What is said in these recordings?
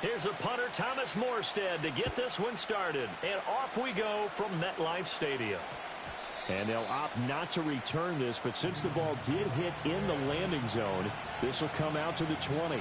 Here's a punter, Thomas Morstead, to get this one started. And off we go from MetLife Stadium. And they'll opt not to return this, but since the ball did hit in the landing zone, this will come out to the 20.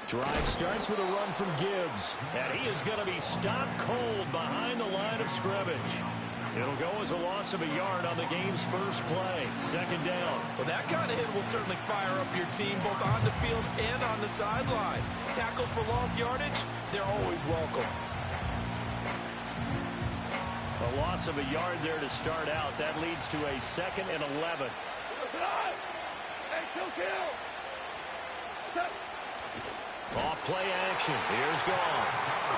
Drive starts with a run from Gibbs. And he is going to be stopped cold behind the line of scrimmage. It'll go as a loss of a yard on the game's first play. Second down. Well, that kind of hit will certainly fire up your team both on the field and on the sideline. Tackles for lost yardage, they're always welcome. A loss of a yard there to start out. That leads to a 2nd and 11. Off play action. Here's Goff.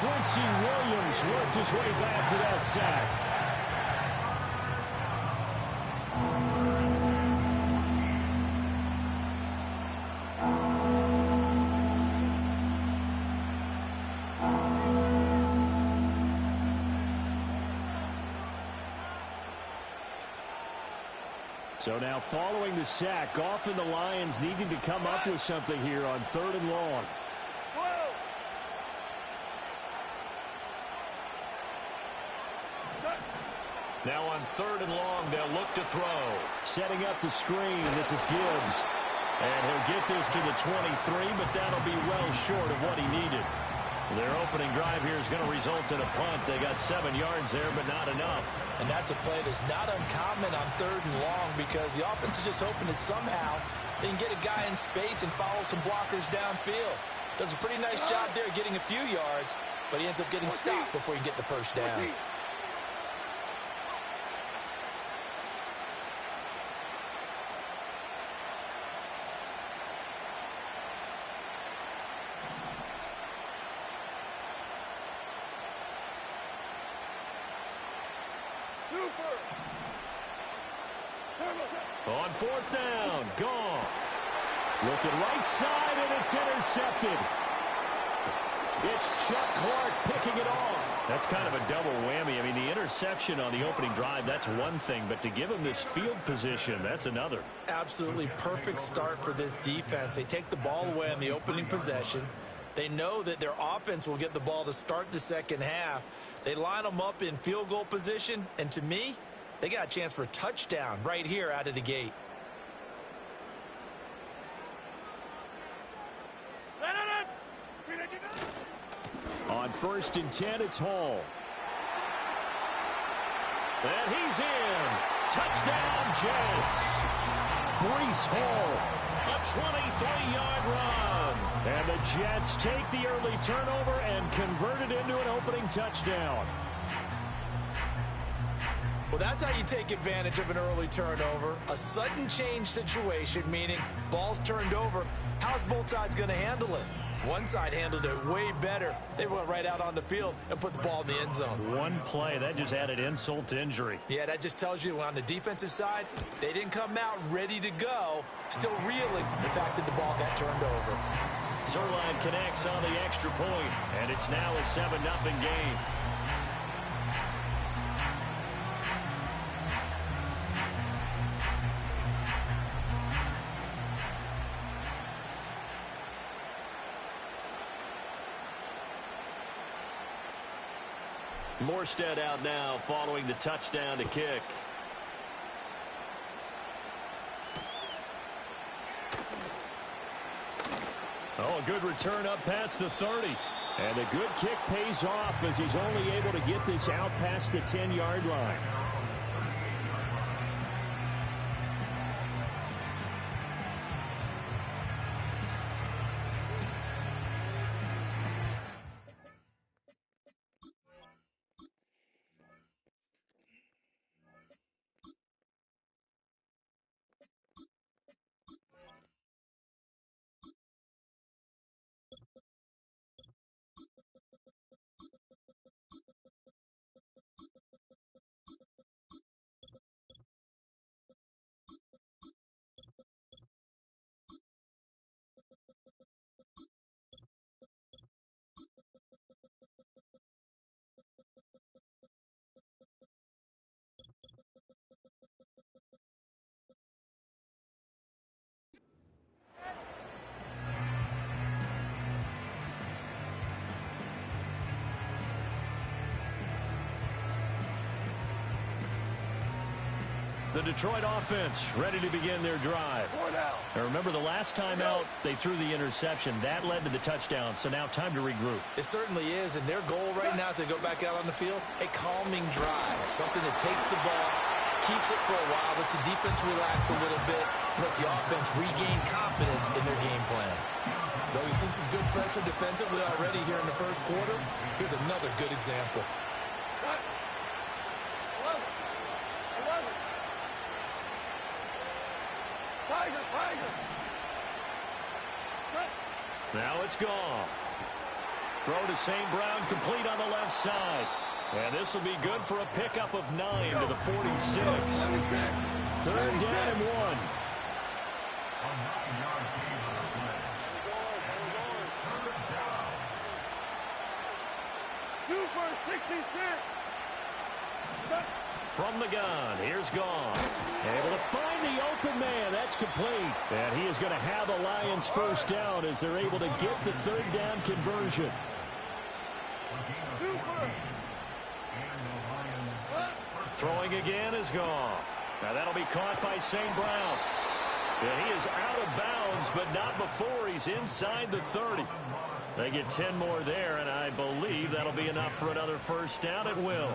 Quincy Williams worked his way back to that sack. So now following the sack, Goff and the Lions needing to come up with something here on 3rd and long. Now on 3rd and long, they'll look to throw. Setting up the screen, this is Gibbs. And he'll get this to the 23, but that'll be well short of what he needed. Their opening drive here is going to result in a punt. They got 7 yards there, but not enough. And that's a play that's not uncommon on 3rd and long because the offense is just hoping that somehow they can get a guy in space and follow some blockers downfield. Does a pretty nice job there getting a few yards, but he ends up getting stopped before he can get the first down. On 4th down, Goff. Looking right side, and it's intercepted. It's Chuck Clark picking it off. That's kind of a double whammy. I mean, the interception on the opening drive, that's one thing, but to give him this field position, that's another. Absolutely perfect start for this defense. They take the ball away on the opening possession. They know that their offense will get the ball to start the second half. They line them up in field goal position, and to me, they got a chance for a touchdown right here out of the gate. On 1st and 10, it's Hall. And he's in. Touchdown, Jets. Breece Hall. A 23-yard run. And the Jets take the early turnover and convert it into an opening touchdown. Well, that's how you take advantage of an early turnover. A sudden change situation, meaning ball's turned over. How's both sides going to handle it? One side handled it way better. They went right out on the field and put the ball in the end zone. One play, that just added insult to injury. Yeah, that just tells you on the defensive side, they didn't come out ready to go, still reeling from the fact that the ball got turned over. Zerline connects on the extra point, and it's now a 7-0 game. Morstead out now following the touchdown to kick. Oh, a good return up past the 30. And a good kick pays off as he's only able to get this out past the 10-yard line. The Detroit offense ready to begin their drive. Now remember, the last time out, they threw the interception. That led to the touchdown, so now time to regroup. It certainly is, and their goal right now as they go back out on the field, a calming drive, something that takes the ball, keeps it for a while, lets the defense relax a little bit, lets the offense regain confidence in their game plan. Though you've seen some good pressure defensively already here in the first quarter, here's another good example. Now it's gone. Throw to St. Brown, complete on the left side. And this will be good for a pickup of 9 to the 46. Third down and 1. From the gun, here's Goff. Able to find the open man. That's complete. And he is going to have the Lions first down as they're able to get the third down conversion. Throwing again is Goff. Now that'll be caught by St. Brown. And he is out of bounds, but not before he's inside the 30. They get 10 more there, and I believe that'll be enough for another first down at will.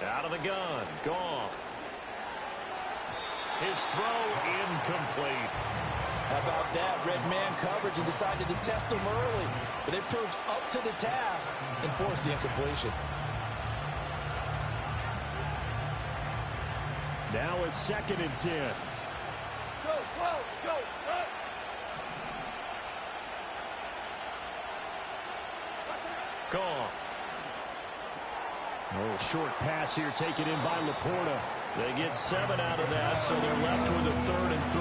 Out of the gun, Goff. His throw incomplete. How about that? Red man coverage and decided to test him early. But they proved up to the task and forced the incompletion. Now a 2nd and 10. Go, go, go, go. Goff. A little short pass here taken in by Laporta. They get 7 out of that, so they're left with a 3rd and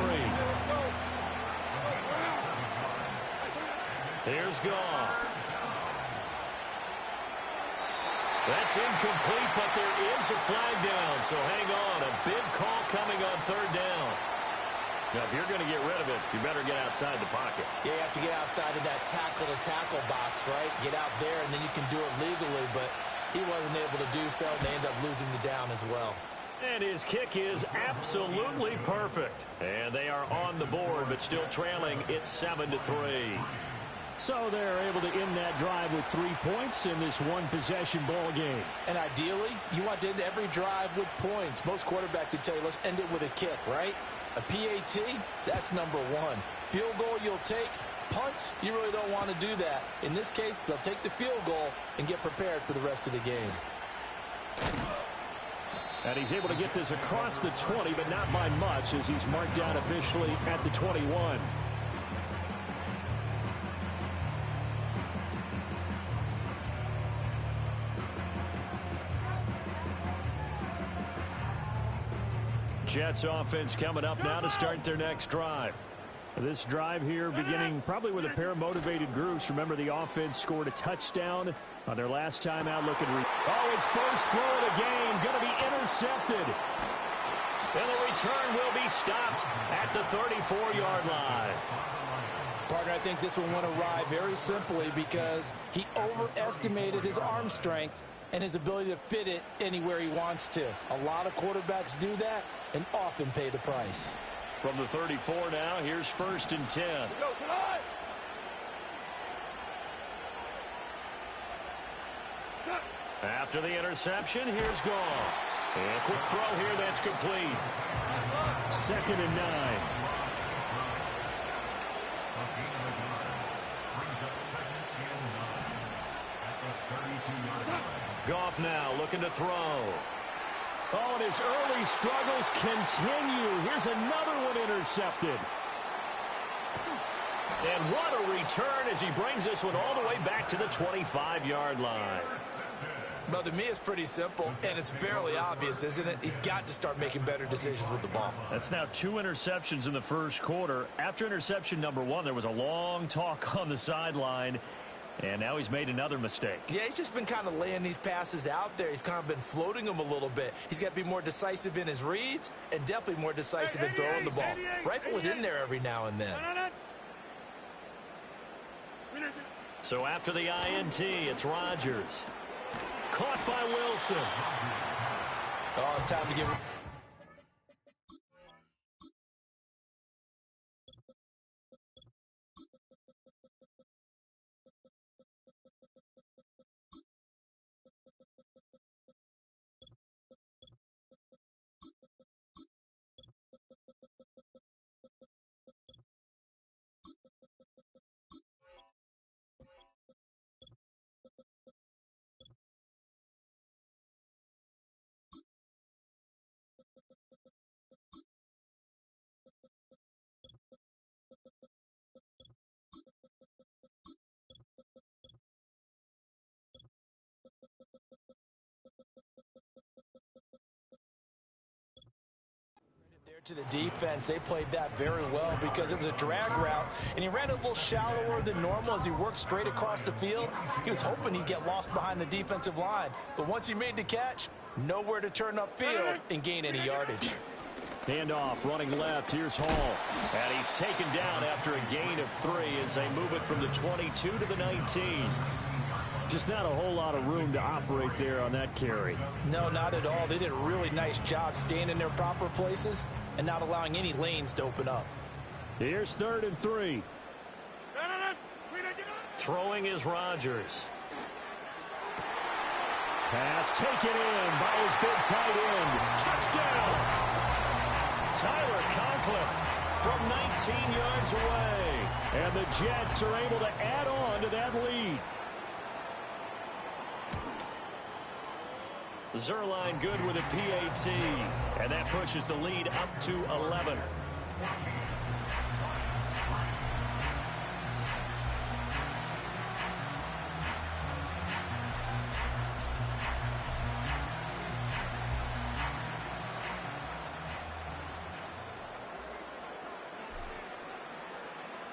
3. Here's Goff. That's incomplete, but there is a flag down, so hang on. A big call coming on 3rd down. Now, if you're going to get rid of it, you better get outside the pocket. Yeah, you have to get outside of that tackle-to-tackle box, right? Get out there, and then you can do it legally, but he wasn't able to do so, and they end up losing the down as well. And his kick is absolutely perfect. And they are on the board, but still trailing. It's 7-3. So they're able to end that drive with 3 points in this one-possession ball game. And ideally, you want to end every drive with points. Most quarterbacks would tell you, let's end it with a kick, right? A PAT, that's number 1. Field goal you'll take. Punts, you really don't want to do that. In this case, they'll take the field goal and get prepared for the rest of the game. And he's able to get this across the 20, but not by much, as he's marked down officially at the 21. Jets offense coming up now to start their next drive. This drive here beginning probably with a pair of motivated groups. Remember, the offense scored a touchdown on their last time out. His first throw of the game going to be intercepted. And the return will be stopped at the 34-yard line. Partner, I think this one went awry very simply because he overestimated his arm strength and his ability to fit it anywhere he wants to. A lot of quarterbacks do that and often pay the price. From the 34 now, here's 1st and 10. After the interception, here's Goff. And a quick throw here that's complete. 2nd and 9. Goff now looking to throw. Oh, and his early struggles continue. Here's another one intercepted. And what a return as he brings this one all the way back to the 25-yard line. Well, to me, it's pretty simple, and it's fairly obvious, isn't it? He's got to start making better decisions with the ball. That's now 2 interceptions in the first quarter. After interception number 1, there was a long talk on the sideline, and now he's made another mistake. Yeah, he's just been kind of laying these passes out there. He's kind of been floating them a little bit. He's got to be more decisive in his reads and definitely more decisive in throwing the ball. Rifle it in there every now and then. So after the INT, it's Rodgers. Caught by Wilson. Oh, it's time to give him. To the defense, they played that very well because it was a drag route, and he ran a little shallower than normal as he worked straight across the field. He was hoping he'd get lost behind the defensive line, but once he made the catch, nowhere to turn upfield and gain any yardage. Handoff, running left. Here's Hall. And he's taken down after a gain of 3 as they move it from the 22 to the 19. Just not a whole lot of room to operate there on that carry. No, not at all. They did a really nice job staying in their proper places and not allowing any lanes to open up. Here's 3rd and 3. Throwing is Rodgers. Pass taken in by his big tight end. Touchdown! Tyler Conklin from 19 yards away. And the Jets are able to add on to that lead. Zerline good with a PAT. And that pushes the lead up to 11.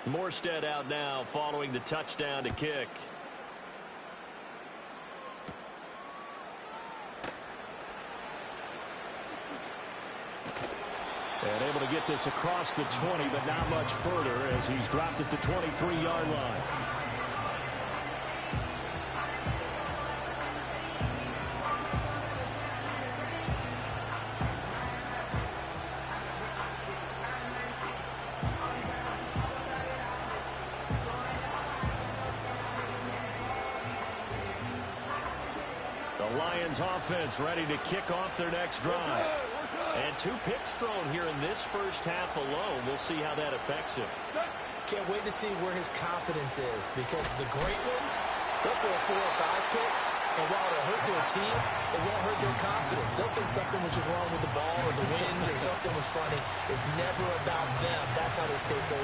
Morstead out now following the touchdown to kick. And able to get this across the 20, but not much further as he's dropped at the 23-yard line. The Lions offense ready to kick off their next drive. And 2 picks thrown here in this first half alone. We'll see how that affects him. Can't wait to see where his confidence is, because the great ones, they'll throw 4 or 5 picks, and while it'll hurt their team, it won't hurt their confidence. They'll think something was just wrong with the ball or the wind or something was funny. It's never about them. That's how they stay so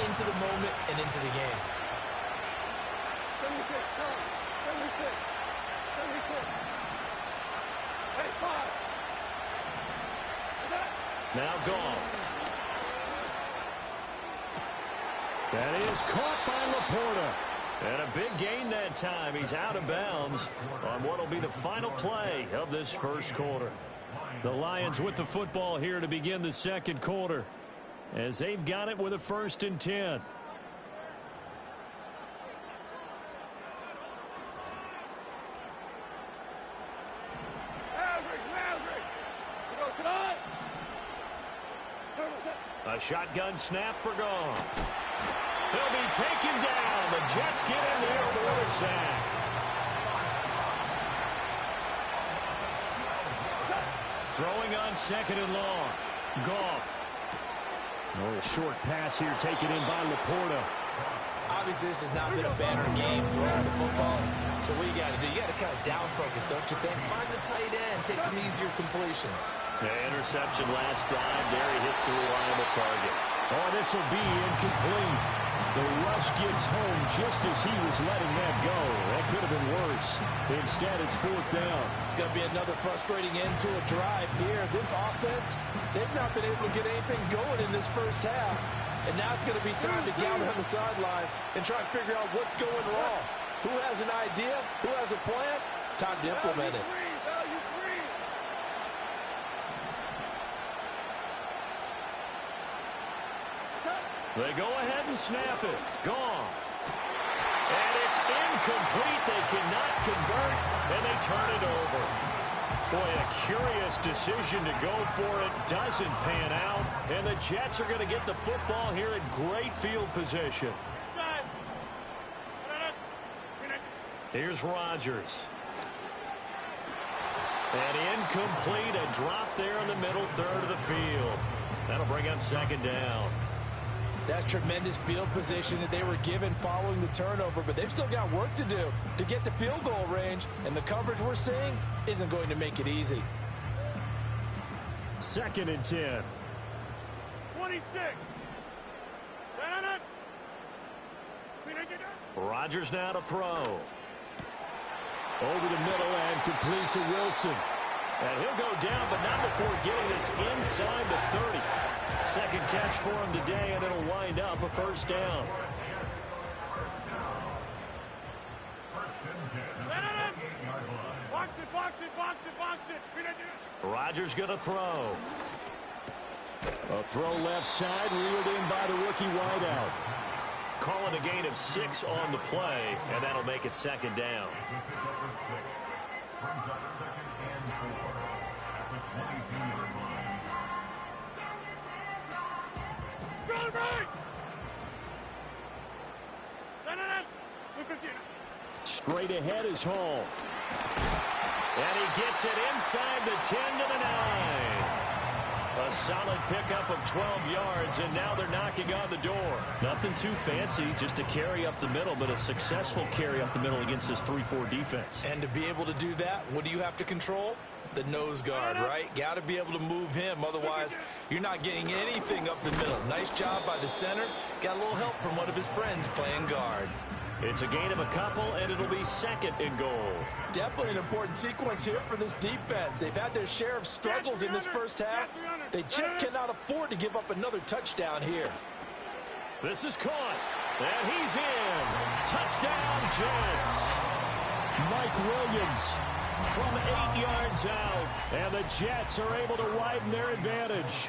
into the moment and into the game. 76, turn. 76. 76. Hey, 5. Now gone. That is caught by Laporta. And a big gain that time. He's out of bounds on what will be the final play of this first quarter. The Lions with the football here to begin the second quarter, as they've got it with a 1st and 10. A shotgun snap for Goff. He'll be taken down. The Jets get in there for the sack. Throwing on 2nd and long. Goff. Oh, a short pass here taken in by Laporta. Obviously, this has not been a banner game throwing the football. So what you got to do? You got to kind of down focus, don't you think? Find the tight end. Take some easier completions. Interception last drive. There he hits the reliable target. Oh, this will be incomplete. The rush gets home just as he was letting that go. That could have been worse. Instead, it's 4th down. It's going to be another frustrating end to a drive here. This offense, they've not been able to get anything going in this first half. And now it's going to be time to gather on the sidelines and try and figure out what's going wrong. Who has an idea? Who has a plan? Time to implement it. They go ahead and snap it. Goff. And it's incomplete. They cannot convert, and they turn it over. Boy, a curious decision to go for it. Doesn't pan out, and the Jets are going to get the football here in great field position. Here's Rodgers. And incomplete. A drop there in the middle third of the field. That'll bring up 2nd down. That's tremendous field position that they were given following the turnover, but they've still got work to do to get to field goal range, and the coverage we're seeing isn't going to make it easy. 2nd and 10. 26. Rodgers now to throw. Over the middle and complete to Wilson. And he'll go down, but not before getting this inside the 30. 2nd catch for him today, and it'll wind up a 1st down. Rodgers going to throw. A throw left side, reeled in by the rookie wideout. Calling a gain of 6 on the play, and that'll make it 2nd down. Straight ahead is Hall. And he gets it inside the 10 to the 9. A solid pickup of 12 yards, and now they're knocking on the door. Nothing too fancy, just a carry up the middle, but a successful carry up the middle against this 3-4 defense. And to be able to do that, what do you have to control? The nose guard, right? Got to be able to move him. Otherwise, you're not getting anything up the middle. Nice job by the center. Got a little help from one of his friends playing guard. It's a gain of a couple, and it'll be 2nd and goal. Definitely an important sequence here for this defense. They've had their share of struggles in this first half. They just cannot afford to give up another touchdown here. This is caught, and he's in. Touchdown, Jets. Mike Williams from 8 yards out, and the Jets are able to widen their advantage.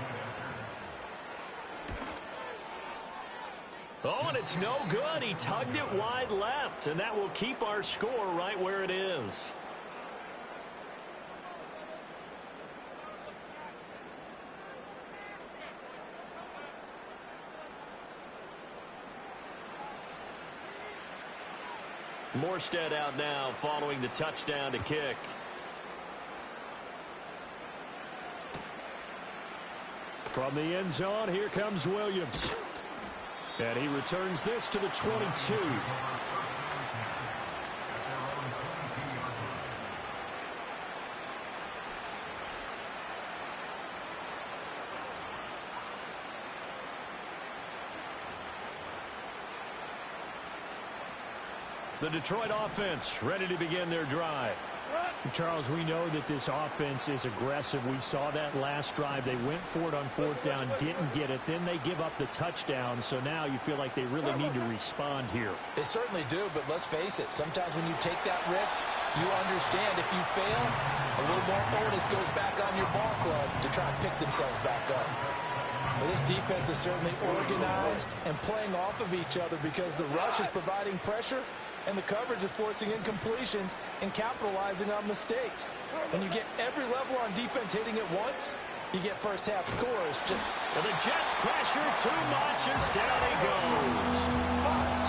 Oh, and it's no good. He tugged it wide left, and that will keep our score right where it is. Morstead out now following the touchdown to kick. From the end zone, here comes Williams. And he returns this to the 22. The Detroit offense ready to begin their drive. Charles, we know that this offense is aggressive. We saw that last drive. They went for it on fourth down, didn't get it. Then they give up the touchdown. So now you feel like they really need to respond here. They certainly do, but let's face it. Sometimes when you take that risk, you understand if you fail, a little more onus goes back on your ball club to try and pick themselves back up. Well, this defense is certainly organized and playing off of each other because the rush is providing pressure and the coverage is forcing incompletions and capitalizing on mistakes. When you get every level on defense hitting at once, you get first half scores. Well, the Jets pressure too much as down he goes.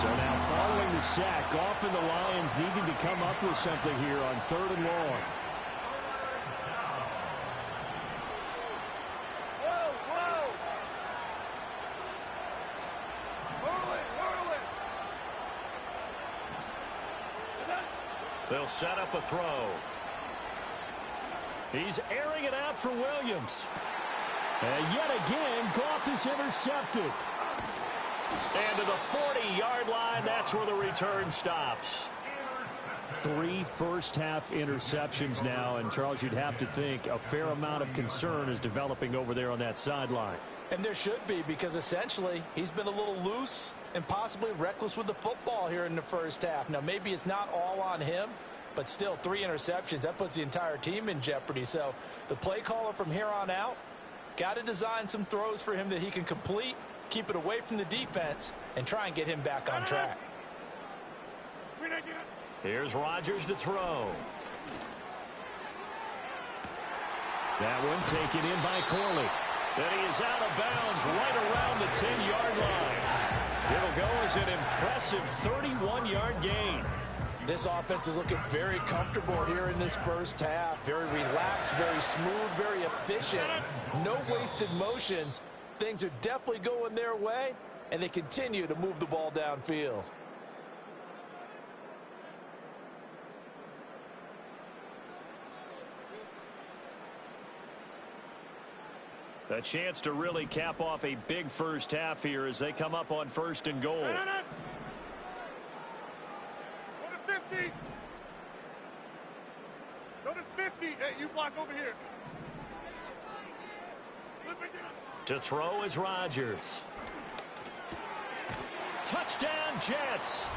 So now following the sack, Goff and the Lions needing to come up with something here on 3rd and long. They'll set up a throw. He's airing it out for Williams. And yet again, Goff is intercepted. And to the 40-yard line, that's where the return stops. 3 first-half interceptions now, and Charles, you'd have to think a fair amount of concern is developing over there on that sideline. And there should be, because essentially he's been a little loose and possibly reckless with the football here in the first half. Now, maybe it's not all on him, but still 3 interceptions. That puts the entire team in jeopardy. So the play caller from here on out got to design some throws for him that he can complete, keep it away from the defense, and try and get him back on track. Here's Rodgers to throw. That one taken in by Corley. Then he is out of bounds right around the 10-yard line. It'll go as an impressive 31-yard gain. This offense is looking very comfortable here in this first half. Very relaxed, very smooth, very efficient. No wasted motions. Things are definitely going their way, and they continue to move the ball downfield. A chance to really cap off a big first half here as they come up on 1st and goal. Go to 50. Go to 50. Hey, you block over here. To throw is Rodgers. Touchdown, Jets.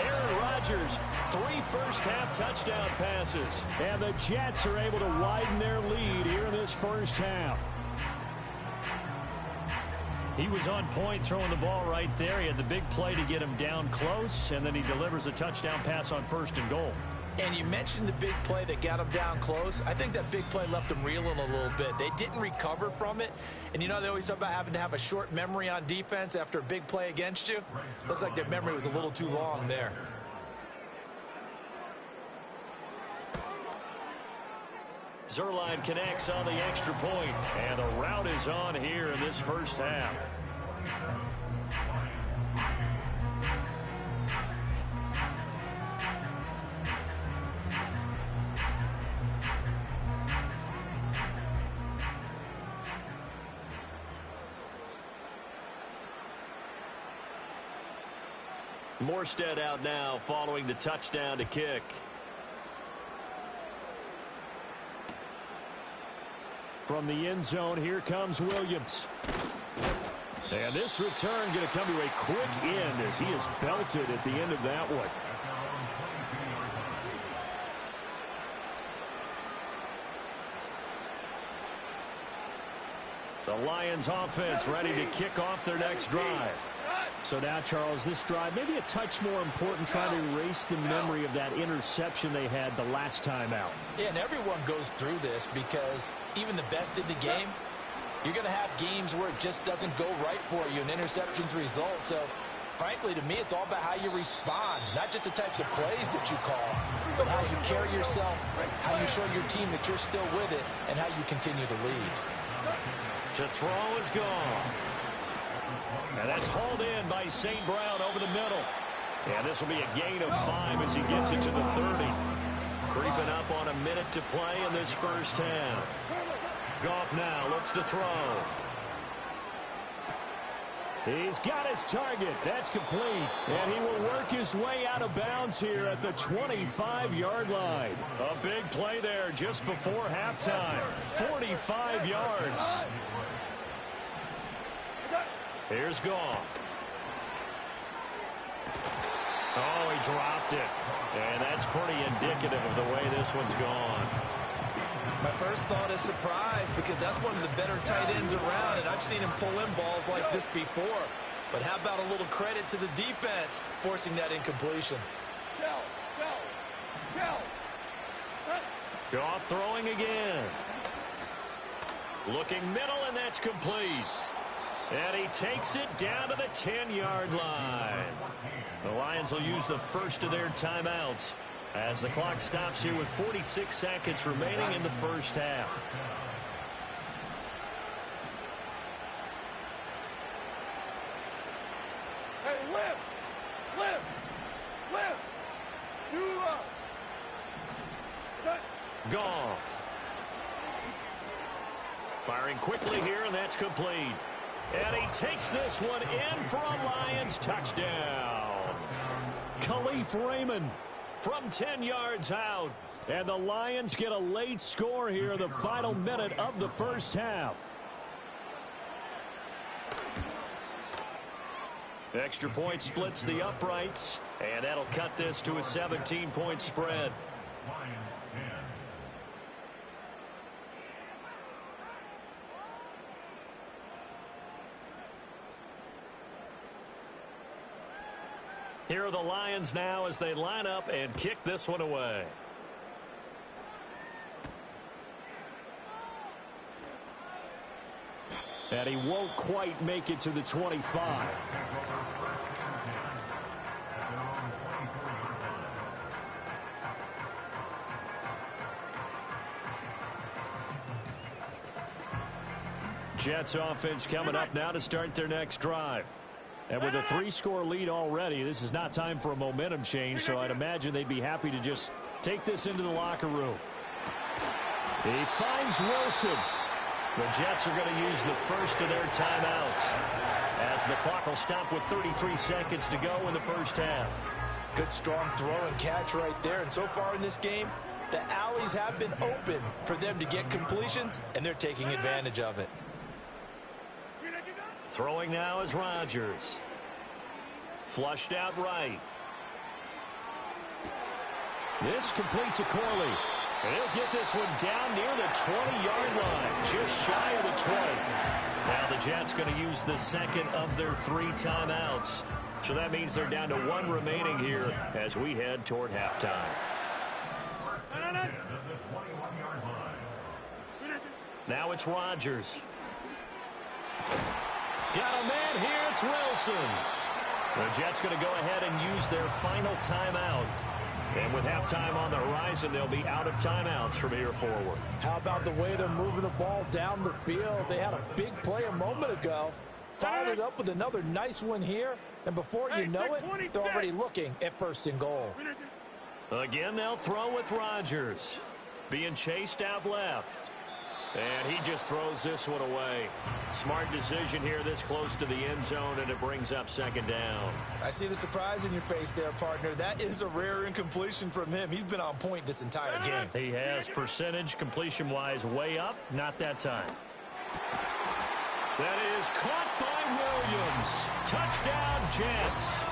Aaron Rodgers, 3 first-half touchdown passes. And the Jets are able to widen their lead here in this first half. He was on point throwing the ball right there. He had the big play to get him down close, and then he delivers a touchdown pass on 1st and goal. And you mentioned the big play that got him down close. I think that big play left him reeling a little bit. They didn't recover from it. And you know, they always talk about having to have a short memory on defense after a big play against you. Looks like their memory was a little too long there. Zerline connects on the extra point, and the route is on here in this first half. Morstead out now following the touchdown to kick. From the end zone, here comes Williams. And this return going to come to a quick end as he is belted at the end of that one. The Lions offense ready to kick off their next drive. So now, Charles, this drive maybe a touch more important, trying to erase the memory of that interception they had the last time out. Yeah, and everyone goes through this because even the best in the game, you're going to have games where it just doesn't go right for you and interceptions result. So, frankly, to me, it's all about how you respond, not just the types of plays that you call, but how you carry yourself, how you show your team that you're still with it, and how you continue to lead. To throw is gone. And that's hauled in by St. Brown over the middle. And this will be a gain of 5 as he gets it to the 30. Creeping up on a minute to play in this first half. Goff now looks to throw. He's got his target. That's complete. And he will work his way out of bounds here at the 25-yard line. A big play there just before halftime. 45 yards. Here's Goff. Oh, he dropped it. And that's pretty indicative of the way this one's gone. My first thought is surprise because that's one of the better tight ends around, and I've seen him pull in balls like this before. But how about a little credit to the defense forcing that incompletion? Goff throwing again. Looking middle, and that's complete. And he takes it down to the 10-yard line. The Lions will use the first of their timeouts as the clock stops here with 46 seconds remaining in the first half. Hey, lift. Goff. Firing quickly here, and that's complete. And he takes this one in for a Lions touchdown. Khalif Raymond From 10 yards out. And the Lions get a late score here in the final minute of the first half. Extra point splits the uprights, and that'll cut this to a 17-point spread. Here are the Lions now as they line up and kick this one away. And he won't quite make it to the 25. Jets offense coming up now to start their next drive. And with a 3-score lead already, this is not time for a momentum change, so I'd imagine they'd be happy to just take this into the locker room. He finds Wilson. The Jets are going to use the first of their timeouts as the clock will stop with 33 seconds to go in the first half. Good strong throw and catch right there. And so far in this game, the alleys have been open for them to get completions, and they're taking advantage of it. Throwing now is Rodgers. Flushed out right. This completes a Corley. And he'll get this one down near the 20-yard line, just shy of the 20. Now the Jets going to use the second of their 3 timeouts. So that means they're down to 1 remaining here as we head toward halftime. Now it's Rodgers. Got a man here. It's Wilson. The Jets going to go ahead and use their final timeout. And with halftime on the horizon, they'll be out of timeouts from here forward. How about the way they're moving the ball down the field? They had a big play a moment ago. Followed it up with another nice one here. And before you know it, they're already looking at 1st and goal. Again, they'll throw with Rodgers. Being chased out left. And he just throws this one away. Smart decision here this close to the end zone, and it brings up 2nd down. I see the surprise in your face there, partner. That is a rare incompletion from him. He's been on point this entire game. He has percentage completion-wise way up. Not that time. That is caught by Williams. Touchdown, Jets.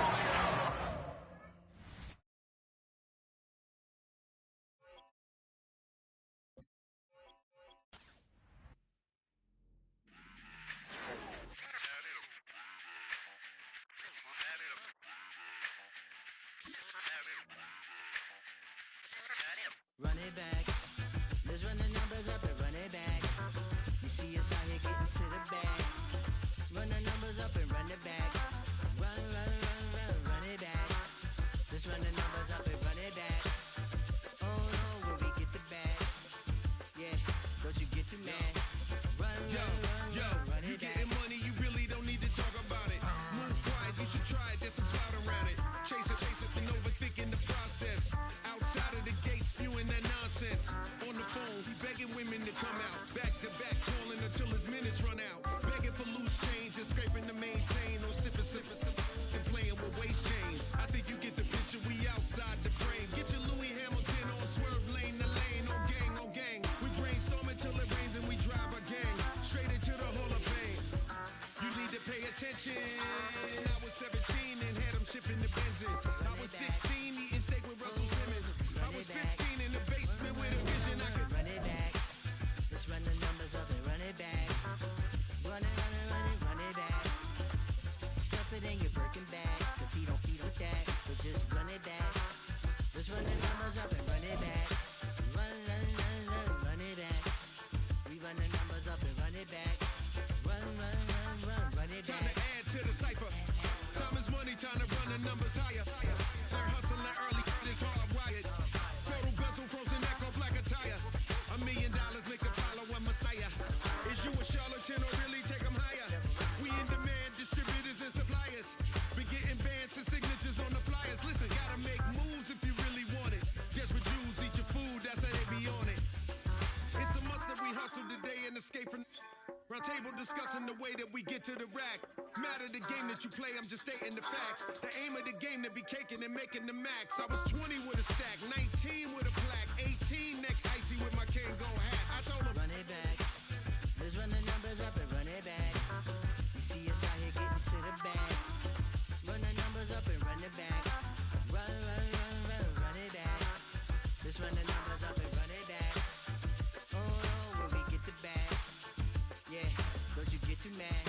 Run it back. Let's run the numbers up and run it back. You see us out here getting to the bag. Run the numbers up and run it back. Run it back. Let's run the numbers up and run it back. Oh no, when we get the bag. Yeah, don't you get too mad. Run it back. You getting money, you really don't need to talk about it. Move quiet, you should try it, there's some clout around it. Chase it, and overthinking the process. Outside of the gates, spewing that nonsense. On the phone, he begging women to come out. Back to back, calling until his minutes run out. Begging for loose change, just scraping to maintain, or sipping, and playing with waist chains. I think you get the picture, we outside the frame. Get your Louis Hamilton on swerve lane to lane, on gang. We brainstorm until it rains and we drive our gang straight into the Hall of Fame. You need to pay attention. I was 17 and had them shipping the benzin. I was 16 eating steak with Russell Simmons. I was 15 in the basement with a vision. I could run it back. Let's run the numbers up and run it back. Run it back. Stuff it in your Birkin bag, cause he don't feed with that. So just run it back. Let's run the numbers up and run it back. Run it back. We run the numbers up and run it back. Run it time back. to add to the cipher. Time is money, time to run the numbers higher. Learn hustling early, it's hardwired. Total bezel, frozen echo, black attire. $1 million make a follow a messiah. Is you a charlatan or really take them higher? We in demand, distributors and suppliers. Be getting bands and signatures on the flyers. Listen, gotta make moves if you really want it. Desperate Jews eat your food, that's how they be on it. It's a must that we hustle today and escape from round table discussing the way that we get to the rack. Matter the game that you play, I'm just stating the facts. The aim of the game to be caking and making the max. I was 20 with a stack, 19 with a plaque, 18 neck icy with my Kango hat. I told him, Run it back. Let's run the numbers up and run it back. You see us out here getting to the bag. Run the numbers up and run it back. Run it back. Let's run the numbers up and run it back. Oh, when we get the bag. Yeah, don't you get too mad.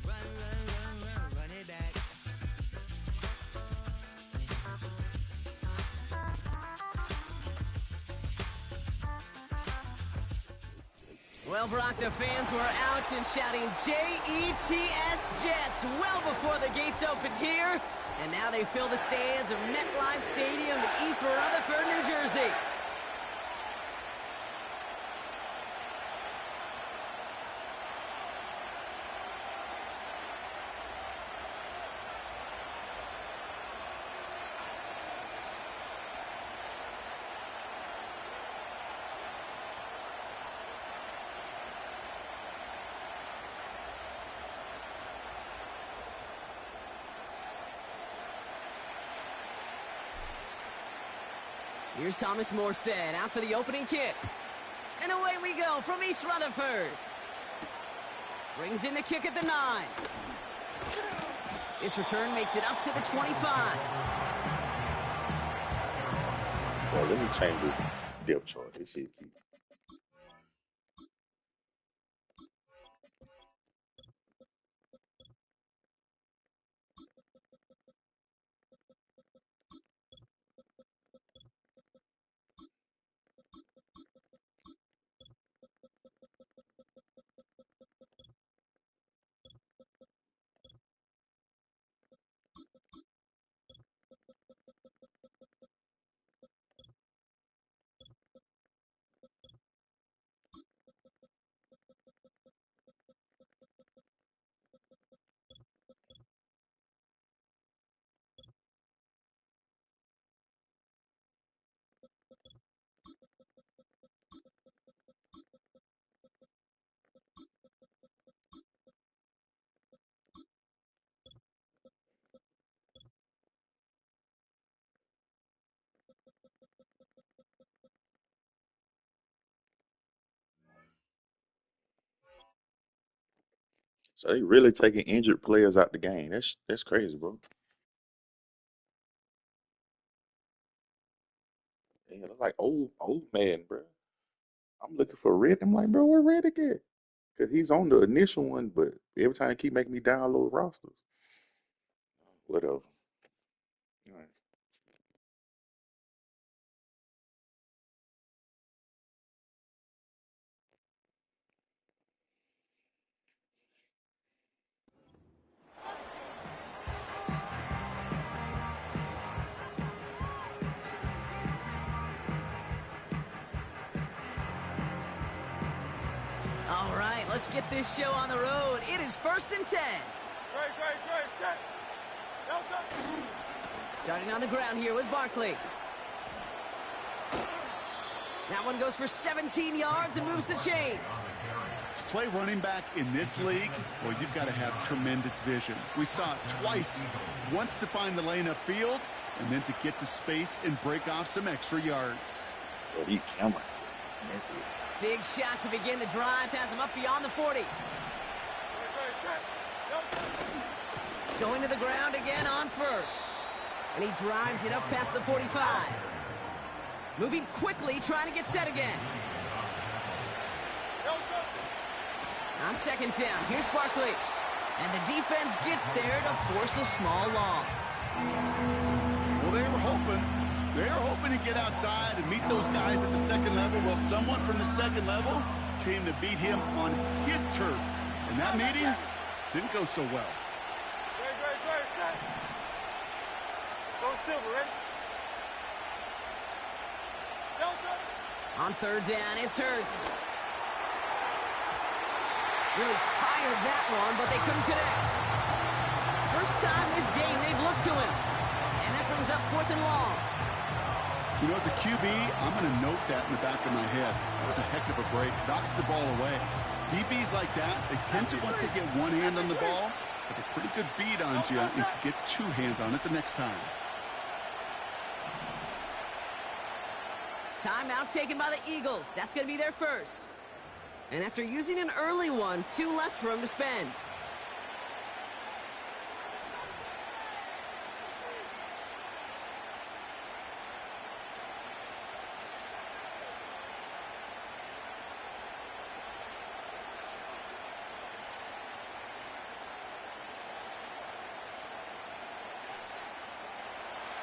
Run it back. Well, Brock, the fans were out and shouting J-E-T-S Jets well before the gates opened here. And now they fill the stands of MetLife Stadium in East Rutherford, New Jersey. Here's Thomas Morstead out for the opening kick. And away we go from East Rutherford. Brings in the kick at the 9. This return makes it up to the 25. Well, let me change this depth chart. This shit keep. So they really taking injured players out the game. That's crazy, bro. Yeah, that's like old man, bro. I'm looking for Red. I'm like, bro, where Red again? Cause he's on the initial one, but every time he keep making me download rosters. Whatever. All right. All right, let's get this show on the road. It is 1st and 10. Great. Delta. Starting on the ground here with Barkley. That one goes for 17 yards and moves the chains. To play running back in this league, well, you've got to have tremendous vision. We saw it twice. Once to find the lane upfield, and then to get to space and break off some extra yards. Bro, these cameras. Big shot to begin the drive. Pass him up beyond the 40. Going to the ground again on first. And he drives it up past the 45. Moving quickly, trying to get set again. On second down, here's Barkley. And the defense gets there to force a small loss. Well, they were hoping. They were hoping to get outside and meet those guys at the second level. Well, someone from the second level came to beat him on his turf. And that meeting didn't go so well. Go Silver, ready? Delta. On third down, it's Hurts. Really fired that one, but they couldn't connect. First time this game they've looked to him. And that brings up 4th and long. You know, as a QB, I'm going to note that in the back of my head. That was a heck of a break. Knocks the ball away. DBs like that, they tend to, once they get one hand on the ball, have a pretty good beat on you and can get 2 hands on it the next time. Timeout taken by the Eagles. That's going to be their first. And after using an early one, 2 left for him to spend.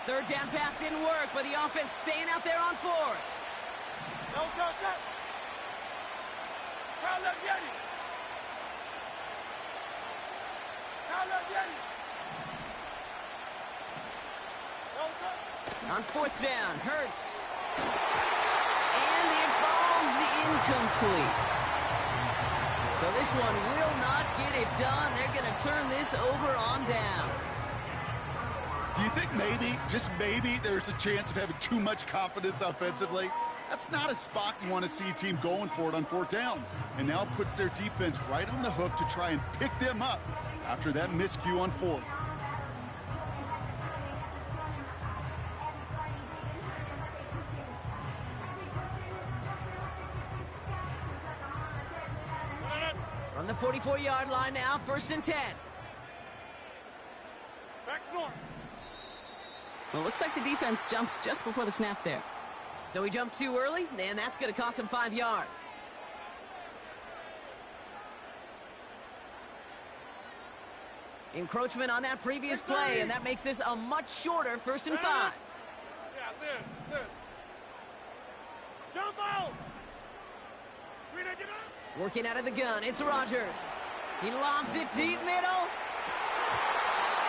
Third down pass didn't work, but the offense staying out there on 4th. Go. Now let's get it. On 4th down, Hurts. And it falls incomplete. So this one will not get it done. They're going to turn this over on downs. Do you think maybe, just maybe, there's a chance of having too much confidence offensively? That's not a spot you want to see a team going for it on 4th down. And now it puts their defense right on the hook to try and pick them up after that miscue on 4th. From the 44-yard line now, 1st and 10. Back north. Well, looks like the defense jumps just before the snap there. So he jumped too early, and that's going to cost him 5 yards. Encroachment on that previous play, and that makes this a much shorter 1st and 5. Yeah, this. Jump out. Working out of the gun, it's Rodgers. He lobs it deep middle.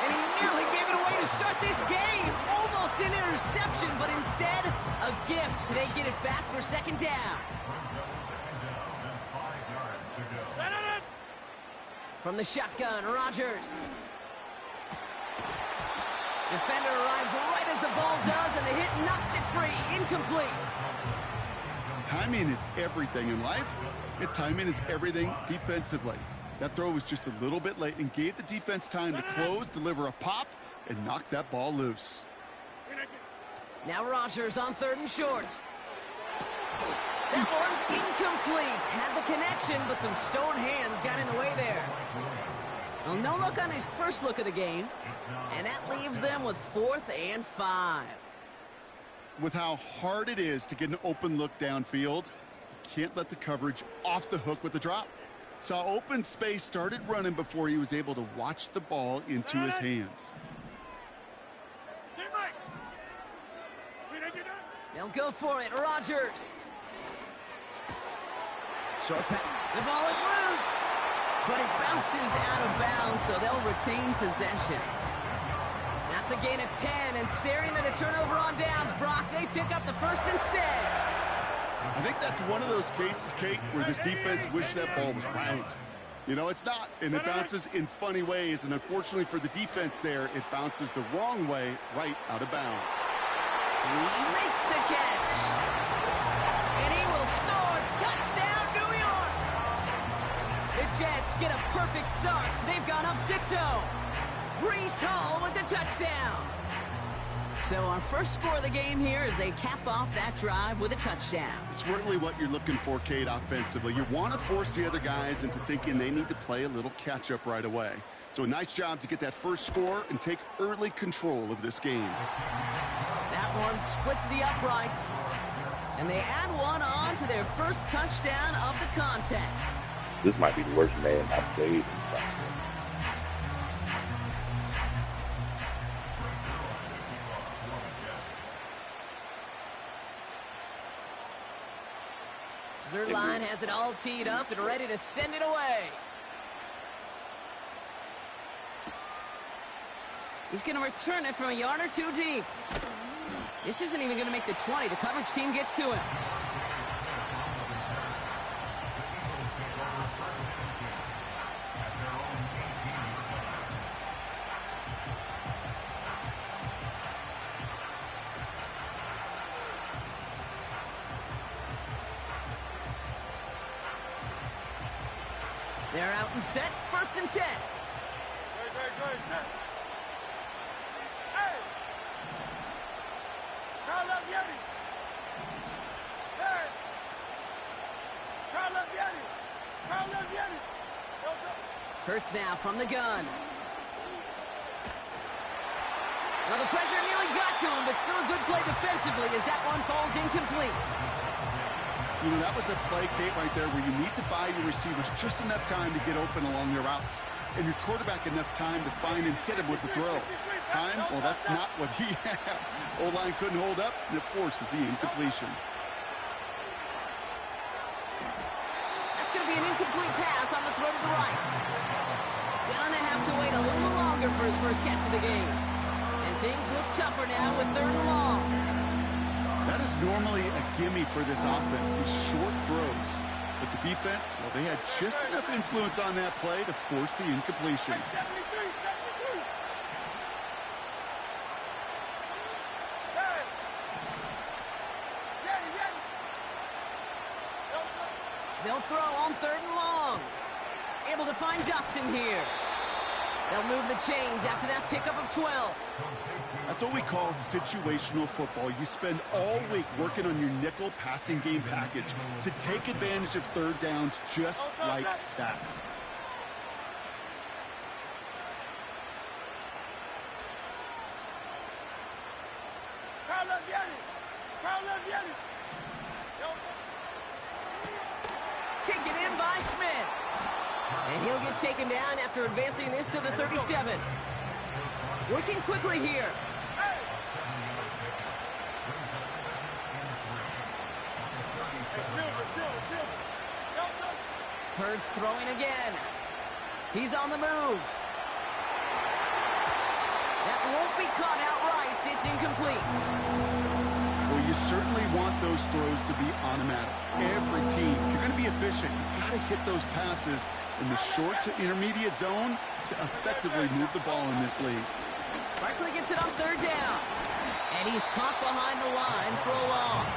And he nearly gave it away to start this game. Almost an interception, but instead, a gift. They get it back for 2nd down. From the shotgun, Rodgers. Defender arrives right as the ball does, and the hit knocks it free. Incomplete. Timing is everything in life, and timing is everything defensively. That throw was just a little bit late and gave the defense time to close, deliver a pop, and knock that ball loose. Now Rodgers on 3rd and short. That one's incomplete. Had the connection, but some stone hands got in the way there. Well, no look on his first look of the game, and that leaves them with 4th and 5. With how hard it is to get an open look downfield, you can't let the coverage off the hook with the drop. Saw open space, started running before he was able to watch the ball into his hands. They'll go for it. Rodgers. Short pass. The ball is loose. But it bounces out of bounds, so they'll retain possession. That's a gain of 10, and staring at a turnover on downs, Brock, they pick up the 1st instead. I think that's one of those cases, Kate, where this defense wished that ball was round. You know, it's not, and it bounces in funny ways, and unfortunately for the defense there, it bounces the wrong way right out of bounds. He makes the catch. get a perfect start. They've gone up 6-0. Breece Hall with the touchdown. So our first score of the game here as they cap off that drive with a touchdown. It's really what you're looking for, Kate, offensively. You want to force the other guys into thinking they need to play a little catch-up right away. So a nice job to get that first score and take early control of this game. That one splits the uprights. And they add one on to their first touchdown of the contest. This might be the worst Madden I've played in myself. Zerline has it all teed up and ready to send it away. He's going to return it from a yard or two deep. This isn't even going to make the 20. The coverage team gets to him. They're out and set. 1st and 10. Good. Hey! Call up Yeti! Hey! Call up Yeti! Hurts now from the gun. Well, the pressure nearly got to him, but still a good play defensively as that one falls incomplete. You know, that was a play, Kate, right there where you need to buy your receivers just enough time to get open along their routes. And your quarterback enough time to find and hit him with the throw. Time? Well, that's not what he had. O-line couldn't hold up, and it forces the incompletion. That's going to be an incomplete pass on the throw to the right. Gonna have to wait a little longer for his first catch of the game. And things look tougher now with 3rd and long. That is normally a gimme for this offense, these short throws. But the defense, well, they had just enough influence on that play to force the incompletion. They'll throw on 3rd and long. Able to find Dotson here. They'll move the chains after that pickup of 12. That's what we call situational football. You spend all week working on your nickel passing game package to take advantage of 3rd downs just like that. Taken in by Smith. And he'll get taken down after advancing this to the 37. Working quickly here. Hurts throwing again. He's on the move. That won't be caught outright. It's incomplete. Well, you certainly want those throws to be automatic. Every team, if you're going to be efficient, you've got to hit those passes in the short to intermediate zone to effectively move the ball in this league. Barkley gets it on 3rd down. And he's caught behind the line for a loss.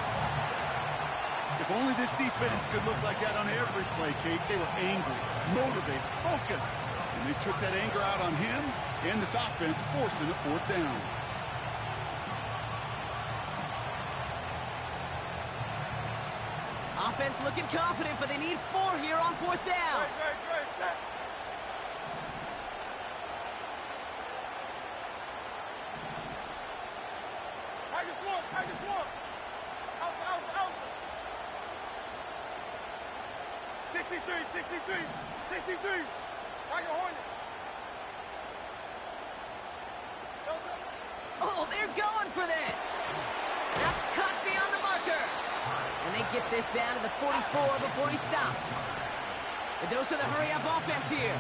If only this defense could look like that on every play, Kate. They were angry, motivated, focused. And they took that anger out on him and this offense, forcing a 4th down. Offense looking confident, but they need 4 here on 4th down. Tiger one. Out. 63. Tiger Hornet. Oh, they're going for this. That's caught beyond the marker. And they get this down to the 44 before he stopped. The dose of the hurry-up offense here.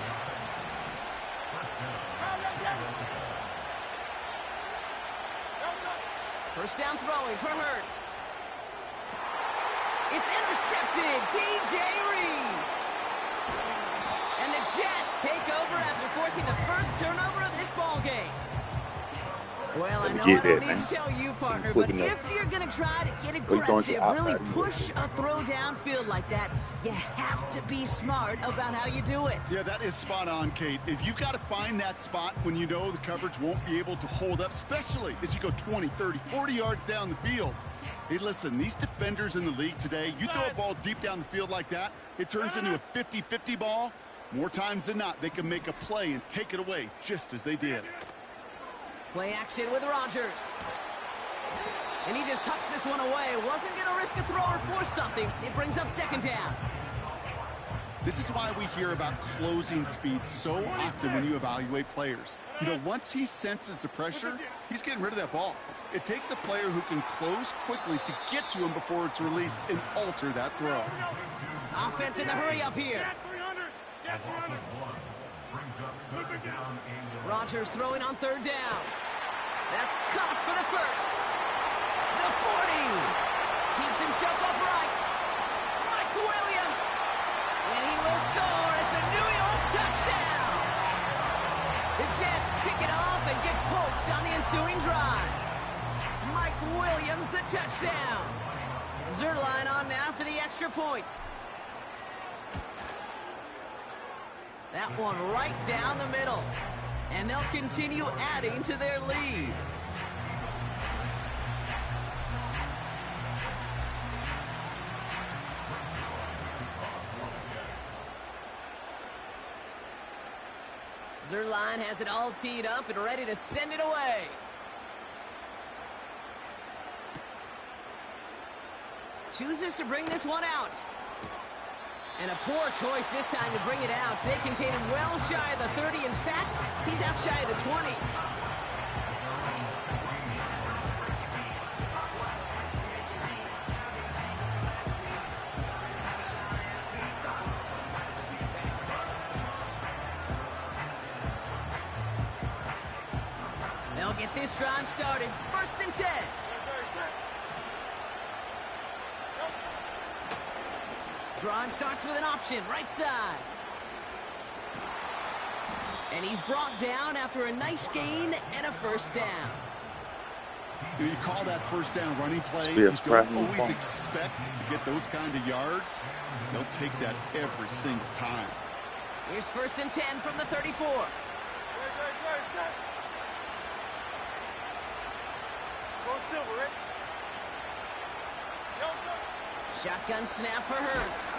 First down throwing for Hurts. It's intercepted. DJ Reed. And the Jets take over after forcing the first turnover of this ball game. Well, I Let me know get I don't that, need man. to tell you, partner, Quick but enough. if you're going to try to get Or you throwing to aggressive, the really outside, you push gonna a throw downfield like that, you have to be smart about how you do it. Yeah, that is spot on, Kate. If you've got to find that spot when you know the coverage won't be able to hold up, especially as you go 20, 30, 40 yards down the field. Hey, listen, these defenders in the league today, you throw a ball deep down the field like that, it turns into a 50-50 ball. More times than not, they can make a play and take it away just as they did. Play action with Rodgers. And he just hucks this one away. Wasn't going to risk a throw or force something. It brings up second down. This is why we hear about closing speed so often when you evaluate players. You know, once he senses the pressure, he's getting rid of that ball. It takes a player who can close quickly to get to him before it's released and alter that throw. Offense in the hurry up here. Rodgers throwing on third down. That's caught for the first. The 40. Keeps himself upright. Mike Williams. And he will score. It's a New York touchdown. The Jets pick it off and get points on the ensuing drive. Mike Williams, the touchdown. Zerline on now for the extra point. That one right down the middle. And they'll continue adding to their lead. Zerline has it all teed up and ready to send it away. Chooses to bring this one out. And a poor choice this time to bring it out. They contain him well shy of the 30. In fact, he's out shy of the 20. They'll get this drive started. 1st and 10. Drive starts with an option, right side. And he's brought down after a nice gain and a first down. You call that first down running play. Spears You don't cracking always the phone. expect to get those kind of yards. They'll take that every single time. Here's 1st and 10 from the 34. Go silver, right? Shotgun snap for Hurts.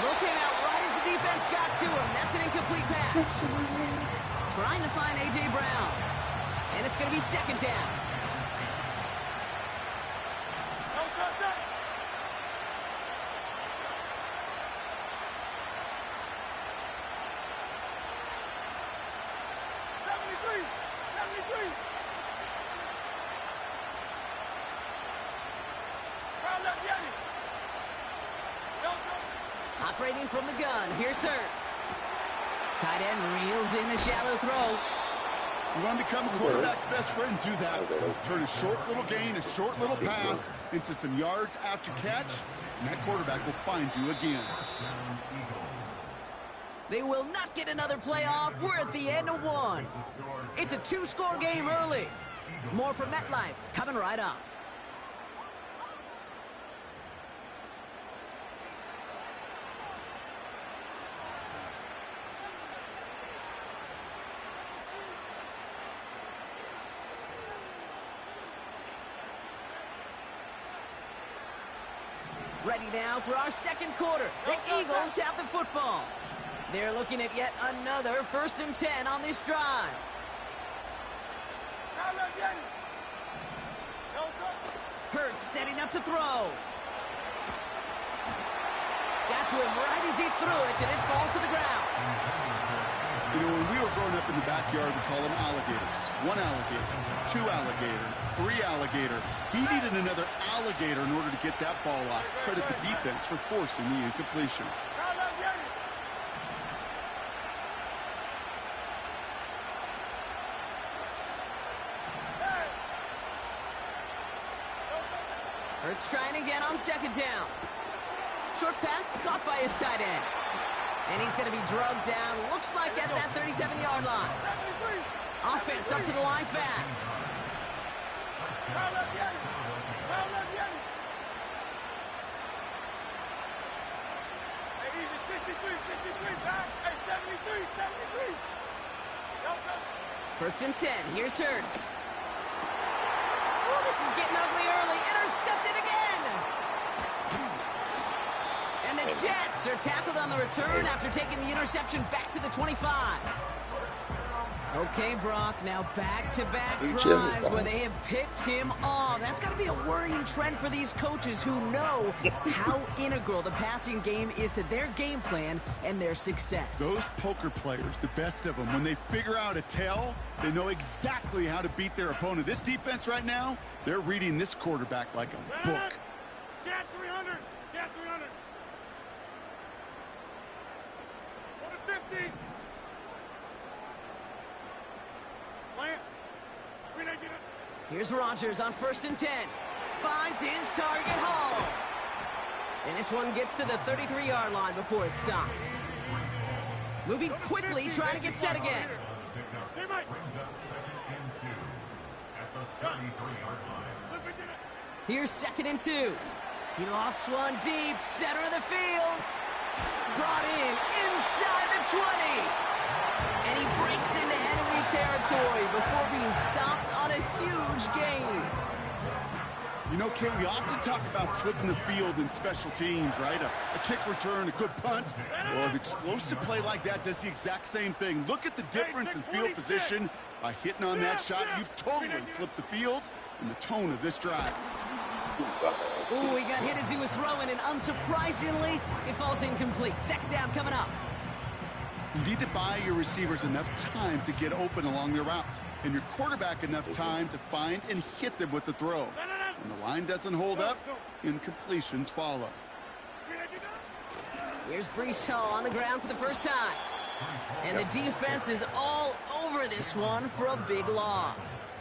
Throw came out right as the defense got to him. That's an incomplete pass. Trying to find A.J. Brown. And it's going to be 2nd down. Operating from the gun, here's Hurts. Tight end reels in the shallow throw. You want to become a quarterback's best friend, do that. Turn a short little gain, a short little pass into some yards after catch, and that quarterback will find you again. They will not get another playoff. We're at the end of one. It's a 2-score game early. More from MetLife coming right up. Ready now for our 2nd quarter. The Eagles have the football. They're looking at yet another 1st and 10 on this drive. Hurts setting up to throw. Got to him right as he threw it, and it falls to the ground. You know, when we were growing up in the backyard, we call them alligators. 1 alligator, 2 alligator, 3 alligator. He needed another alligator in order to get that ball off. Credit the defense for forcing the incompletion. Hurts trying again on 2nd down. Short pass caught by his tight end. And he's going to be drugged down, looks like at that 37-yard line. Offense up to the line fast. Hey, easy, 63, back. Hey, 73. First and 10. Here's Hurts. Oh, this is getting ugly early. Intercepted again. And the Jets are tackled on the return after taking the interception back to the 25. Okay, Brock, now back-to-back drives where they have picked him off. That's got to be a worrying trend for these coaches who know how integral the passing game is to their game plan and their success. Those poker players, the best of them, when they figure out a tell, they know exactly how to beat their opponent. This defense right now, they're reading this quarterback like a book. Cat 300. 150. Here's Rodgers on first and 10. Finds his target hole. And this one gets to the 33-yard line before it's stopped. Moving quickly, trying to get set again. Here's second and 2. He lofts one deep, center of the field. Brought in inside the 20. And he breaks into enemy territory before being stopped on a huge gain. You know, Kate, we often talk about flipping the field in special teams, right? A kick return, a good punt. Well, an explosive play like that does the exact same thing. Look at the difference in field position. By hitting on that shot, you've totally flipped the field and the tone of this drive. Ooh, he got hit as he was throwing, and unsurprisingly, it falls incomplete. Second down coming up. You need to buy your receivers enough time to get open along their routes, and your quarterback enough time to find and hit them with the throw. When the line doesn't hold up, incompletions follow. Here's Breece Hall on the ground for the first time. And the defense is all over this one for a big loss.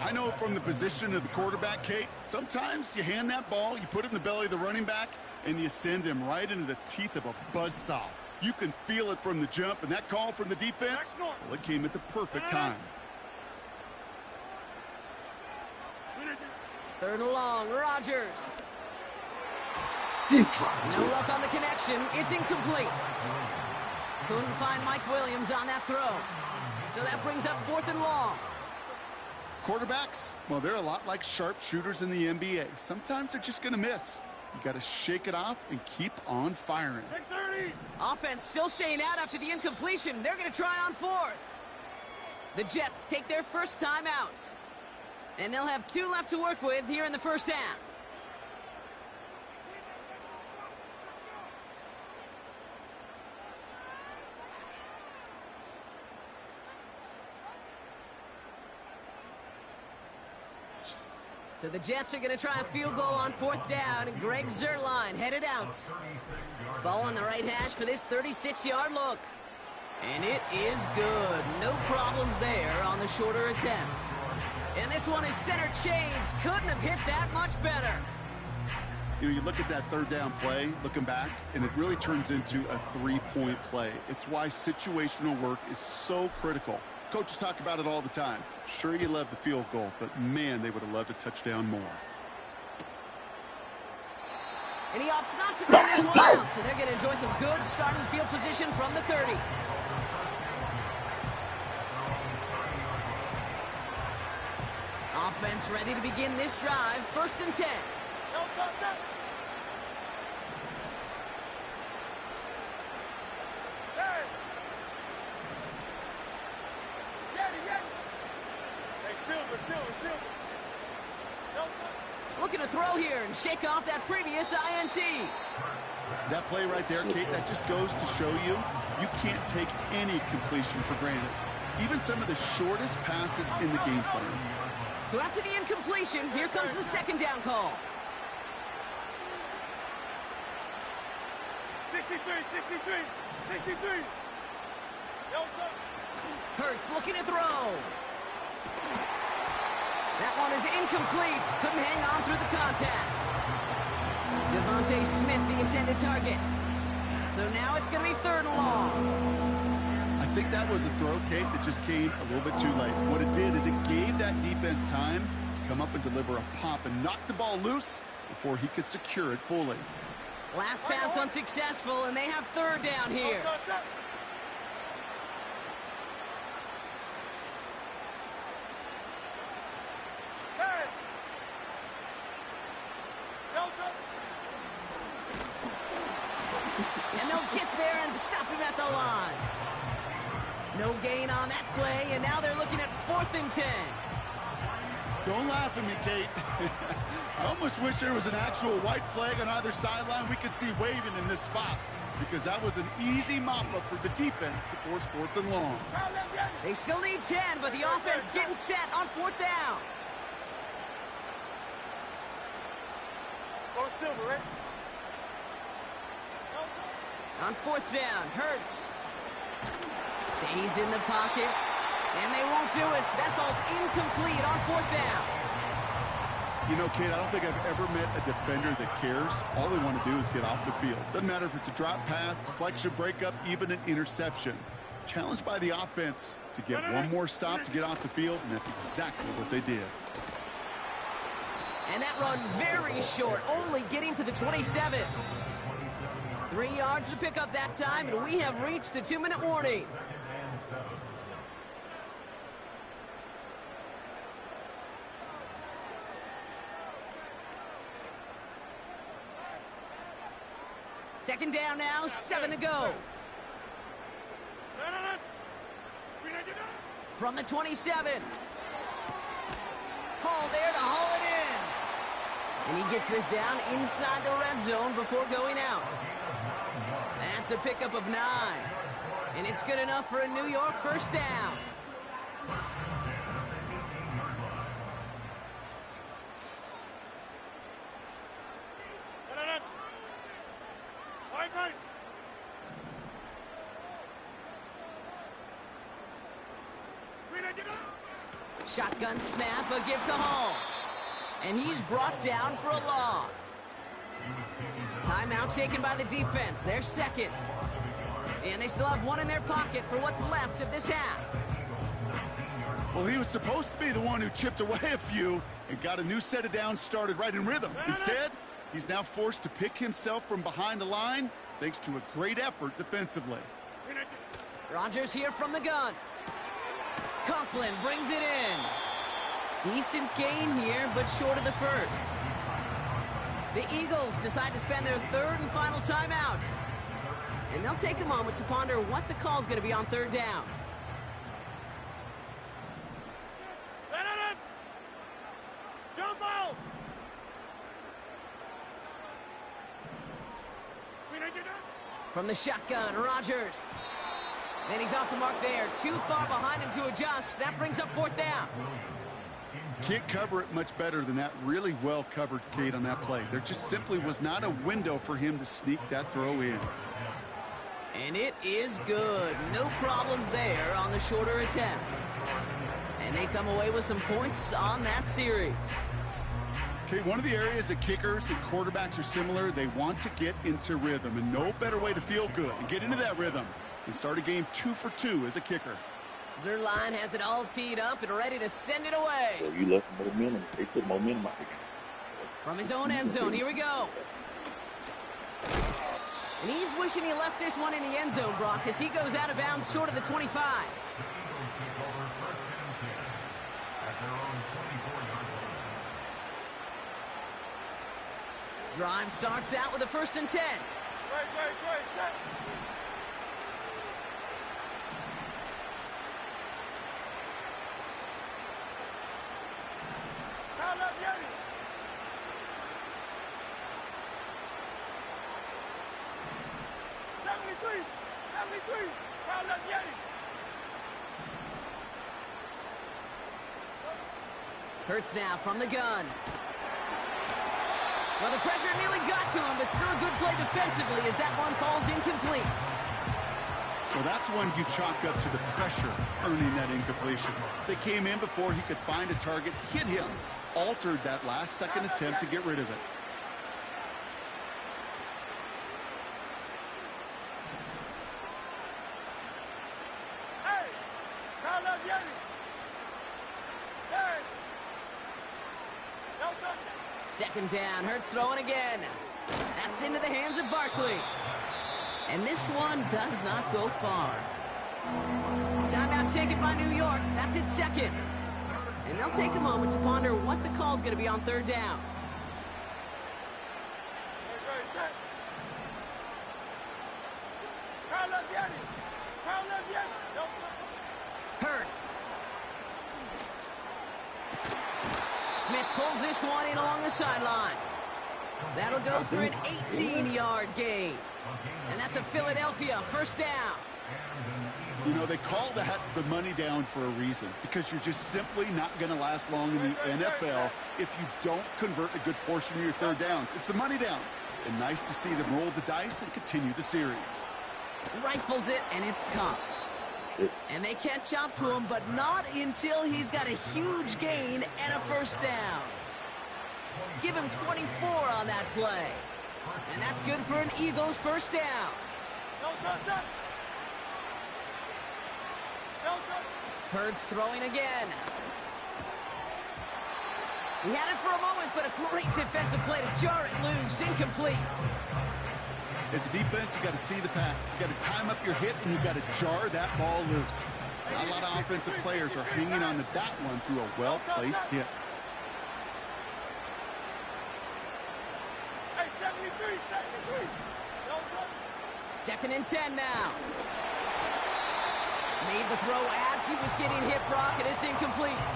I know from the position of the quarterback, Kate, sometimes you hand that ball, you put it in the belly of the running back, and you send him right into the teeth of a buzzsaw. You can feel it from the jump, and that call from the defense, well, it came at the perfect time. Third and long, Rodgers. He dropped No it. luck on the connection. It's incomplete. Couldn't find Mike Williams on that throw. So that brings up fourth and long. Quarterbacks, well, they're a lot like sharpshooters in the NBA. Sometimes they're just going to miss. You got to shake it off and keep on firing. Offense still staying out after the incompletion. They're going to try on fourth. The Jets take their first time out. And they'll have 2 left to work with here in the first half. So the Jets are going to try a field goal on fourth down, and Greg Zuerlein headed out. Ball on the right hash for this 36-yard look. And it is good. No problems there on the shorter attempt. And this one is center chains. Couldn't have hit that much better. You know, you look at that third down play, looking back, and it really turns into a 3-point play. It's why situational work is so critical. Coaches talk about it all the time. Sure, you love the field goal, but man, they would have loved a touchdown more. And he opts not to bring this one out, so they're going to enjoy some good starting field position from the 30. Offense ready to begin this drive. First and 10. Looking to throw here and shake off that previous INT. That play right there, Kate, that just goes to show you, you can't take any completion for granted. Even some of the shortest passes in the game plan. So after the incompletion, here comes the second down call. 63. Hurts looking to throw. That one is incomplete. Couldn't hang on through the contact. Devontae Smith, the intended target. So now it's going to be third and long. I think that was a throw, Kate, that just came a little bit too late. What it did is it gave that defense time to come up and deliver a pop and knock the ball loose before he could secure it fully. Last pass unsuccessful, and they have third down here. And they'll get there and stop him at the line. No gain on that play, and now they're looking at 4th and 10. Don't laugh at me, Kate. I almost wish there was an actual white flag on either sideline we could see waving in this spot, because that was an easy mop-up for the defense to force 4th and long. They still need 10, but the offense getting set on 4th down. Go Silver, right? On 4th down, Hurts stays in the pocket, and they won't do it. That ball's incomplete on 4th down. You know, Kate, I don't think I've ever met a defender that cares. All they want to do is get off the field. Doesn't matter if it's a drop pass, deflection, breakup, even an interception. Challenged by the offense to get one more stop to get off the field, and that's exactly what they did. And that run very short, only getting to the 27. 3 yards to pick up that time, and we have reached the 2-minute warning. Second down now, 7 to go. From the 27. Hall there to haul it in. And he gets this down inside the red zone before going out. That's a pickup of 9. And it's good enough for a New York first down. Shotgun snap, a give to Hall. And he's brought down for a loss. Timeout taken by the defense, their second. And they still have one in their pocket for what's left of this half. Well, he was supposed to be the one who chipped away a few and got a new set of downs started right in rhythm. Instead, he's now forced to pick himself from behind the line thanks to a great effort defensively. Rodgers here from the gun. Conklin brings it in. Decent gain here, but short of the first. The Eagles decide to spend their third and final timeout. And they'll take a moment to ponder what the call is going to be on third down. Jump ball! From the shotgun, Rodgers. And he's off the mark there. Too far behind him to adjust. That brings up 4th down. Can't cover it much better than that. Really well covered, Kate, on that play. There just simply was not a window for him to sneak that throw in. And it is good. No problems there on the shorter attempt. And they come away with some points on that series. Okay, one of the areas that kickers and quarterbacks are similar, they want to get into rhythm. And no better way to feel good and get into that rhythm and start a game 2 for 2 as a kicker. Zuerlein has it all teed up and ready to send it away. So you left momentum. They took momentum out of the game. From his own end zone, here we go. And he's wishing he left this one in the end zone, Brock, as he goes out of bounds short of the 25. Drive starts out with a 1st and 10. Right. Hurts now from the gun. Well, the pressure nearly got to him, but still a good play defensively as that one falls incomplete. Well, that's when you chalk up to the pressure earning that incompletion. They came in before he could find a target, hit him, altered that last-second attempt to get rid of it. Second down, Hurts throwing again. That's into the hands of Barkley. And this one does not go far. Timeout taken by New York. That's its second. And they'll take a moment to ponder what the call is going to be on third down. Hurts. Smith pulls this one in along the sideline. That'll go for an 18-yard gain. And that's a Philadelphia first down. You know, they call that the money down for a reason, because you're just simply not going to last long in the NFL if you don't convert a good portion of your third downs. It's the money down. And nice to see them roll the dice and continue the series. Rifles it, and it's caught. And they catch up to him, but not until he's got a huge gain and a first down. Give him 24 on that play. And that's good for an Eagles first down. Hurts throwing again. He had it for a moment, but a great defensive play to jar it loose. Incomplete. As a defense, you got to see the pass. You got to time up your hit, and you got to jar that ball loose. Not a lot of offensive players are hanging on to that one through a well-placed hit. Second and 10 now. Made the throw as he was getting hit, Brock, and it's incomplete.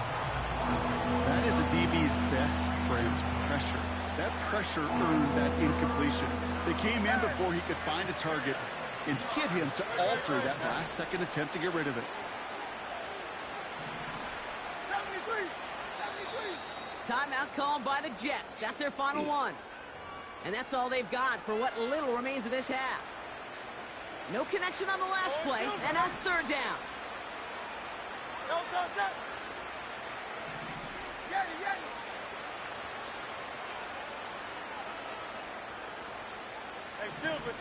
That is a DB's best friend, pressure. That pressure earned that incompletion. They came in before he could find a target and hit him to alter that last-second attempt to get rid of it. 73. Timeout called by the Jets. That's their final one. And that's all they've got for what little remains of this half. No connection on the last play, and now it's third down. Hey, Silver.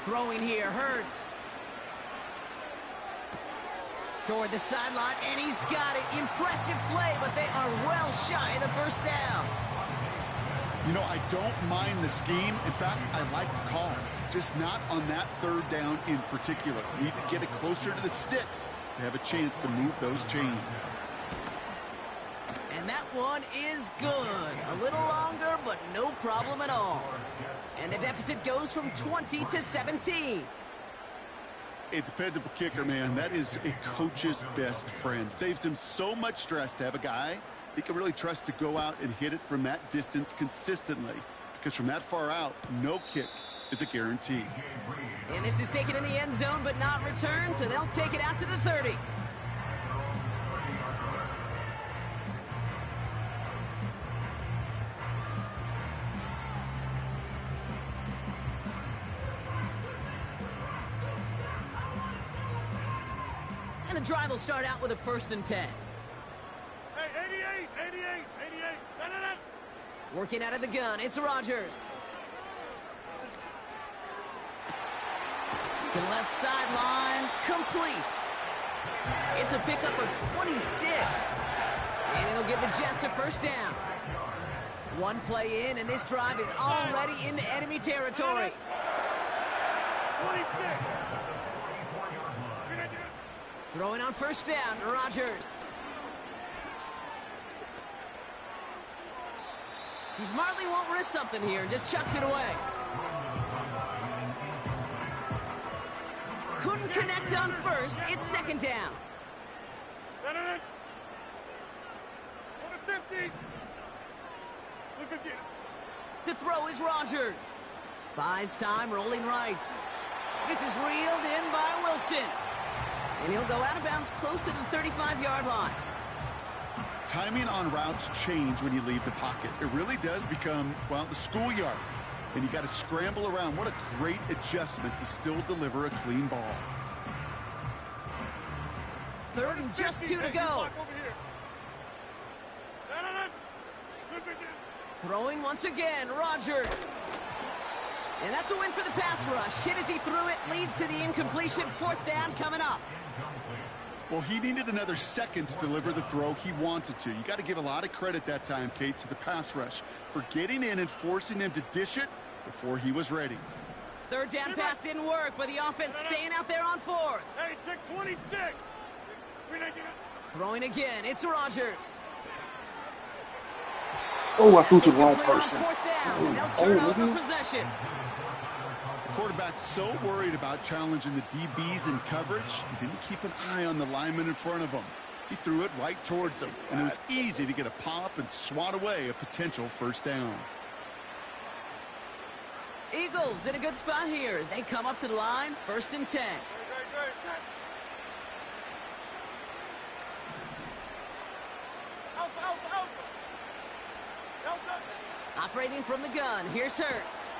Throwing here, Hurts. Toward the sideline, and he's got it. Impressive play, but they are well shy of the first down. You know, I don't mind the scheme. In fact, I like the call. Just not on that third down in particular. Need to get it closer to the sticks to have a chance to move those chains. And that one is good. A little longer, but no problem at all. And the deficit goes from 20 to 17. A dependable kicker, man. That is a coach's best friend. Saves him so much stress to have a guy he can really trust to go out and hit it from that distance consistently. Because from that far out, no kick is a guarantee. And this is taken in the end zone, but not returned, so they'll take it out to the 30. And the drive will start out with a 1st and 10. Hey, 88. Working out of the gun, it's Rodgers. To the left sideline, complete. It's a pickup of 26. And it'll give the Jets a first down. One play in, and this drive is already into enemy territory. 26. Throwing on first down, Rodgers. He smartly won't risk something here and just chucks it away. Couldn't connect on first. It's second down. To throw is Rodgers. Buys time, rolling right. This is reeled in by Wilson. And he'll go out of bounds close to the 35-yard line. Timing on routes change when you leave the pocket. It really does become, well, the schoolyard. And you got to scramble around. What a great adjustment to still deliver a clean ball. Third and just 2 to go. Throwing once again, Rodgers. And that's a win for the pass rush. Hit as he threw it, leads to the incompletion. 4th down coming up. Well, he needed another second to deliver the throw he wanted to. You got to give a lot of credit that time, Kate, to the pass rush for getting in and forcing him to dish it before he was ready. 3rd down pass didn't work, but the offense staying out there on 4th. Hey, check 26. Throwing again, it's Rodgers. Oh, I threw to the wrong Incomplete on person. 4th down, and they'll turn over nigga. possession. The quarterback's so worried about challenging the DBs in coverage, he didn't keep an eye on the lineman in front of him. He threw it right towards him, and it was easy to get a pop and swat away a potential 1st down. Eagles in a good spot here as they come up to the line. 1st and 10. Operating from the gun, here's Hurts.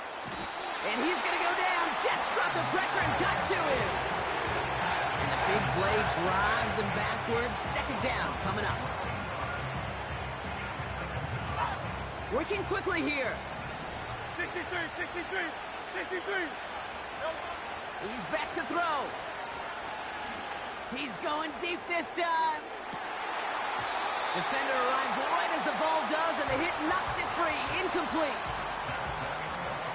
And he's going to go down. Jets brought the pressure and got to him. And the big play drives them backwards. 2nd down coming up. Working quickly here. 63. He's back to throw. He's going deep this time. Defender arrives right as the ball does, and the hit knocks it free. Incomplete.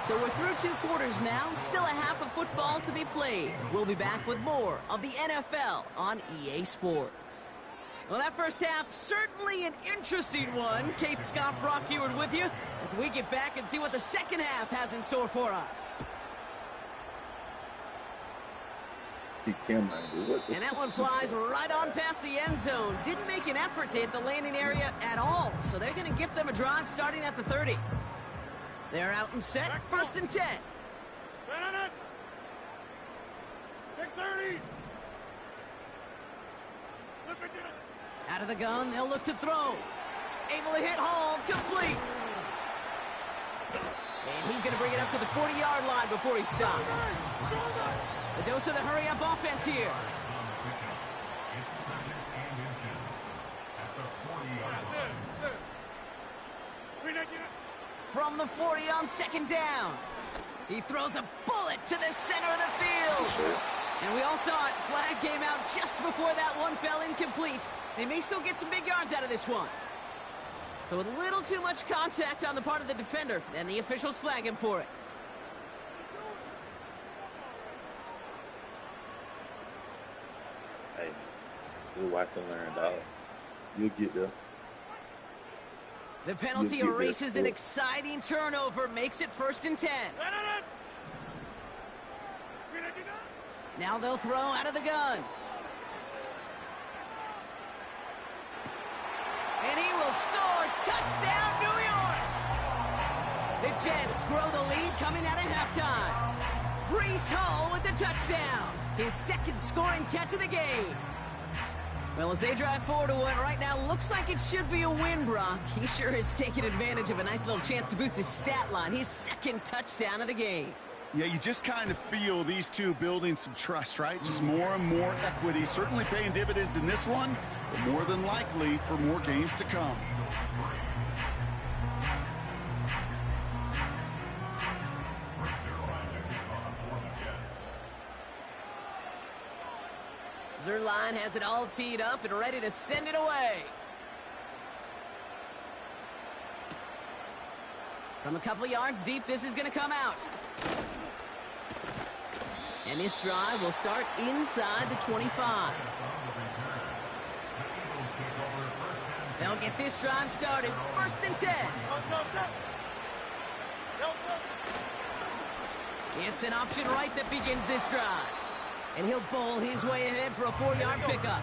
So we're through 2 quarters now. Still a half of football to be played. We'll be back with more of the NFL on EA Sports. Well, that first half, certainly an interesting one. Kate, Scott, Brock Ewart with you as we get back and see what the second half has in store for us. He can't do it. And that one flies right on past the end zone. Didn't make an effort to hit the landing area at all. So they're going to gift them a drive starting at the 30. They're out and set. 1st and 10. 30. Out of the gun, they'll look to throw. Able to hit Hall, complete. And he's going to bring it up to the 40-yard line before he stops. A dose of the hurry-up offense here. From the 40 on 2nd down. He throws a bullet to the center of the field. And we all saw it. Flag came out just before that one fell incomplete. They may still get some big yards out of this one. So a little too much contact on the part of the defender, and the officials flag him for it. Hey, you'll watch and learn, dog. You'll get there. The penalty You get erases this, an boy. exciting turnover, makes it 1st and 10. Now they'll throw out of the gun. And he will score. Touchdown, New York! The Jets grow the lead coming out of halftime. Breece Hall with the touchdown. His 2nd scoring catch of the game. Well, as they drive forward to what right now looks like it should be a win, Brock. He sure has taken advantage of a nice little chance to boost his stat line. His 2nd touchdown of the game. Yeah, you just kind of feel these two building some trust, right? Just more and more equity. Certainly paying dividends in this one, but more than likely for more games to come. Zerline has it all teed up and ready to send it away. From a couple of yards deep, this is going to come out. And this drive will start inside the 25. They'll get this drive started. 1st and 10. It's an option right that begins this drive. And he'll bowl his way ahead for a 4-yard pickup.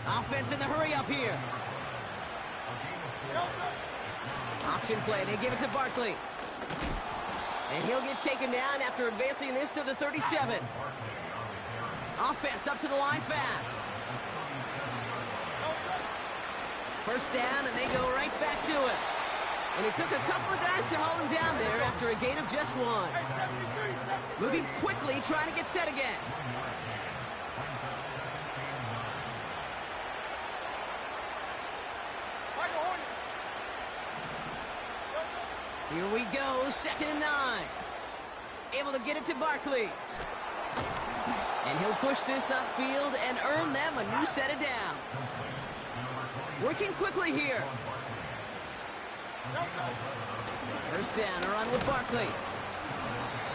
Offense in the hurry up here. Option play. They give it to Barkley. And he'll get taken down after advancing this to the 37. Offense up to the line fast. 1st down, and they go right back to it. And it took a couple of guys to hold him down there after a gain of just 1. Moving quickly, trying to get set again. Here we go, 2nd and 9. Able to get it to Barkley. And he'll push this upfield and earn them a new set of downs. Working quickly here. First down, a run with Barkley.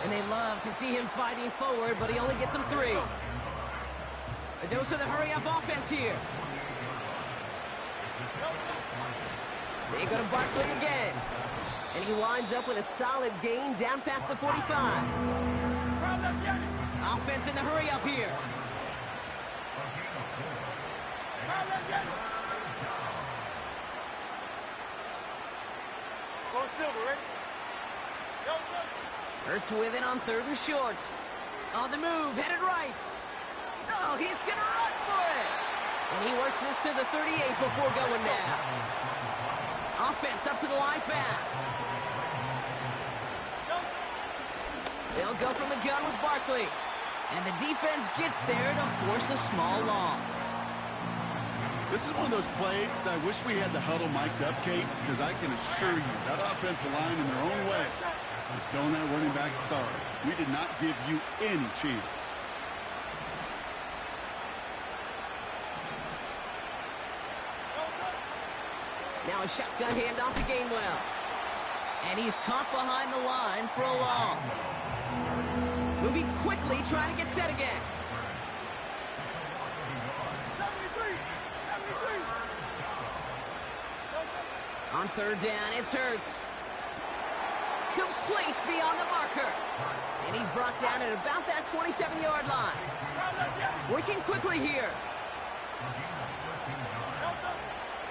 And they love to see him fighting forward, but he only gets them 3. A dose of the hurry-up offense here. They go to Barkley again. And he winds up with a solid gain down past the 45. Offense in the hurry-up here. Hurts with it on 3rd and short. On the move, headed right. Oh, he's going to run for it. And he works this to the 38 before going down. Offense up to the line fast. They'll go from the gun with Barkley. And the defense gets there to force a small loss. This is one of those plays that I wish we had the huddle mic'd up, Kate, because I can assure you that offensive line in their own way is telling that running back, sorry, we did not give you any chance. Now a shotgun handoff to Gainwell. And he's caught behind the line for a loss. Moving quickly, trying to get set again. On 3rd down, it's Hurts. Complete beyond the marker. And he's brought down at about that 27-yard line. Working quickly here.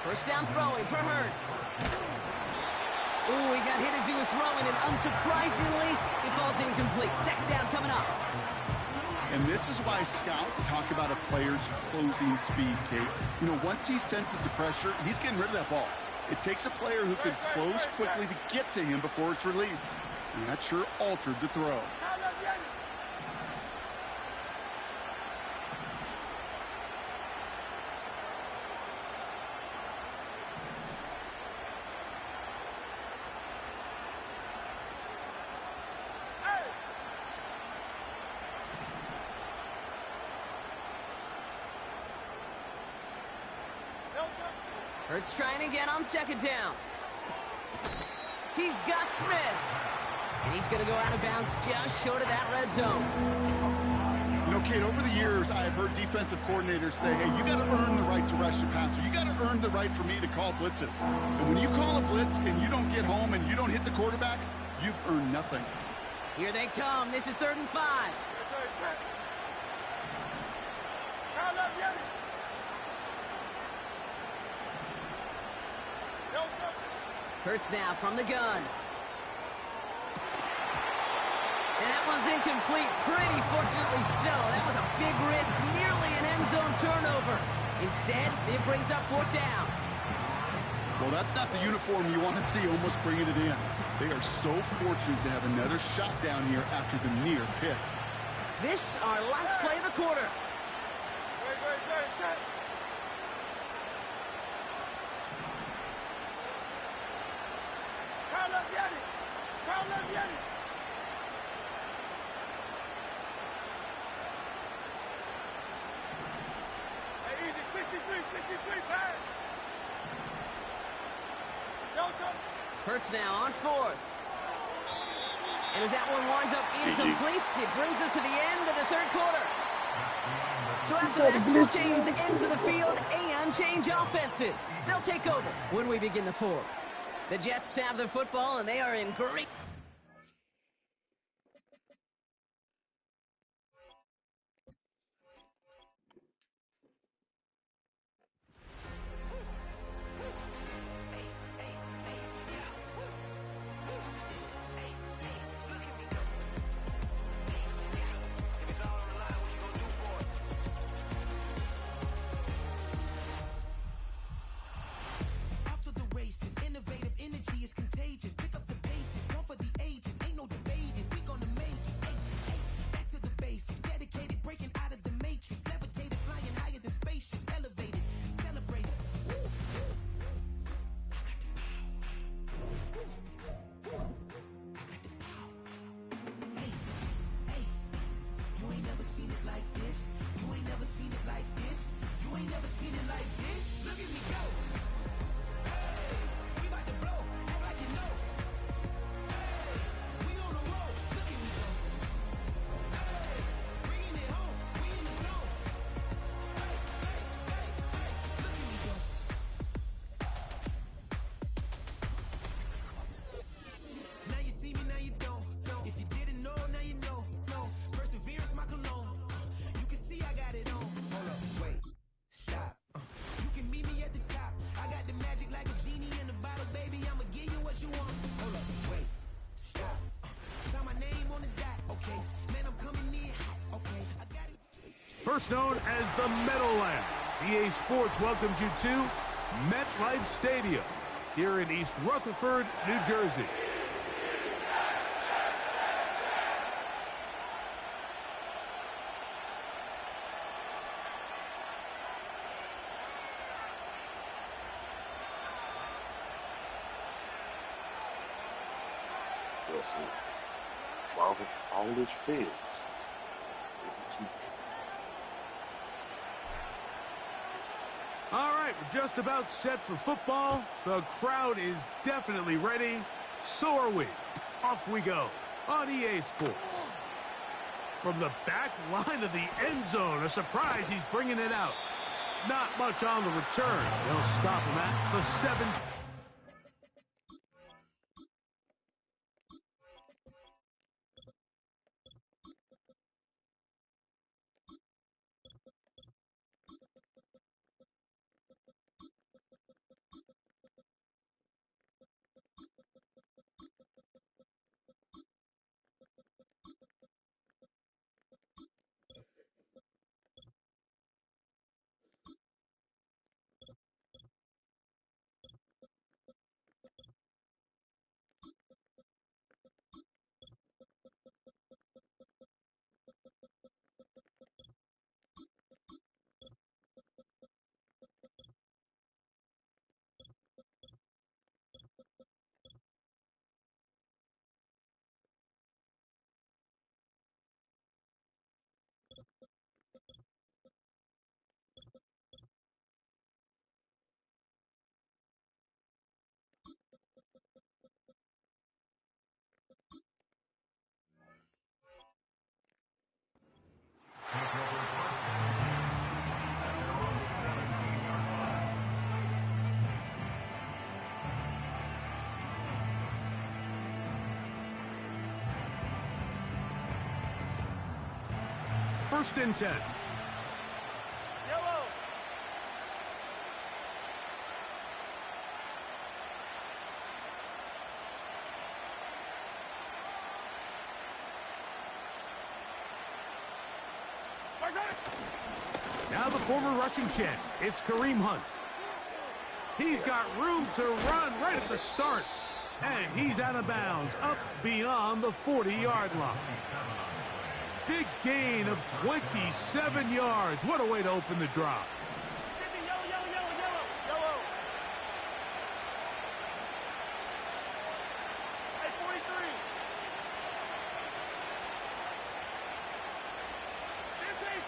First down throwing for Hurts. Ooh, he got hit as he was throwing, and unsurprisingly, he falls incomplete. 2nd down coming up. And this is why scouts talk about a player's closing speed, Kate. You know, once he senses the pressure, he's getting rid of that ball. It takes a player who can close quickly to get to him before it's released. And that sure altered the throw. Hurts trying again on 2nd down. He's got Smith. And he's going to go out of bounds just short of that red zone. You know, Kate, over the years, I've heard defensive coordinators say, hey, you got to earn the right to rush the passer. You got to earn the right for me to call blitzes. And when you call a blitz and you don't get home and you don't hit the quarterback, you've earned nothing. Here they come. This is 3rd and 5. Hurts now from the gun. And that one's incomplete, pretty fortunately so. That was a big risk, nearly an end zone turnover. Instead, it brings up 4th down. Well, that's not the uniform you want to see almost bringing it in. They are so fortunate to have another shot down here after the near pick. This, our last play of the quarter. Hurts now on 4th. And as that one winds up incomplete, it brings us to the end of the 3rd quarter. So after that, small change ends of the field and change offenses. They'll take over when we begin the 4th. The Jets have the football, and they are in great... Innovative energy is contagious. Pick up the paces, one for the first known as the Meadowlands. EA Sports welcomes you to MetLife Stadium here in East Rutherford, New Jersey. All his fields. All right, we're just about set for football. The crowd is definitely ready. So are we. Off we go on EA Sports. From the back line of the end zone, a surprise, he's bringing it out. Not much on the return. They'll stop him at the 7. First and 10. Yellow. Now the former rushing champ, it's Kareem Hunt. He's got room to run right at the start. And he's out of bounds, up beyond the 40-yard line. Big gain of 27 yards. What a way to open the drive. Yellow. Hey, 43. 15.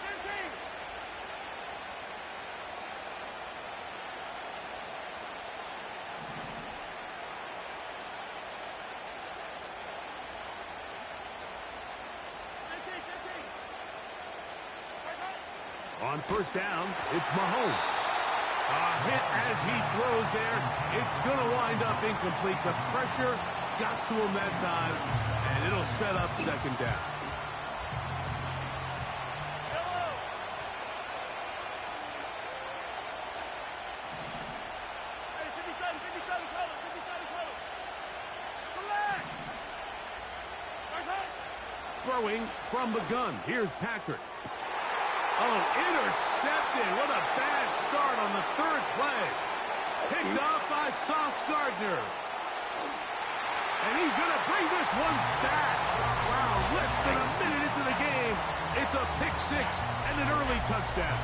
On first down, it's Mahomes. A hit as he throws there. It's going to wind up incomplete. The pressure got to him that time, and it'll set up second down. Yellow. Hey, 57 color. Relax. Throwing from the gun. Here's Patrick. Oh, intercepted. What a bad start on the third play. Picked off by Sauce Gardner. And he's going to bring this one back. Wow, less than a minute into the game. It's a pick-6 and an early touchdown.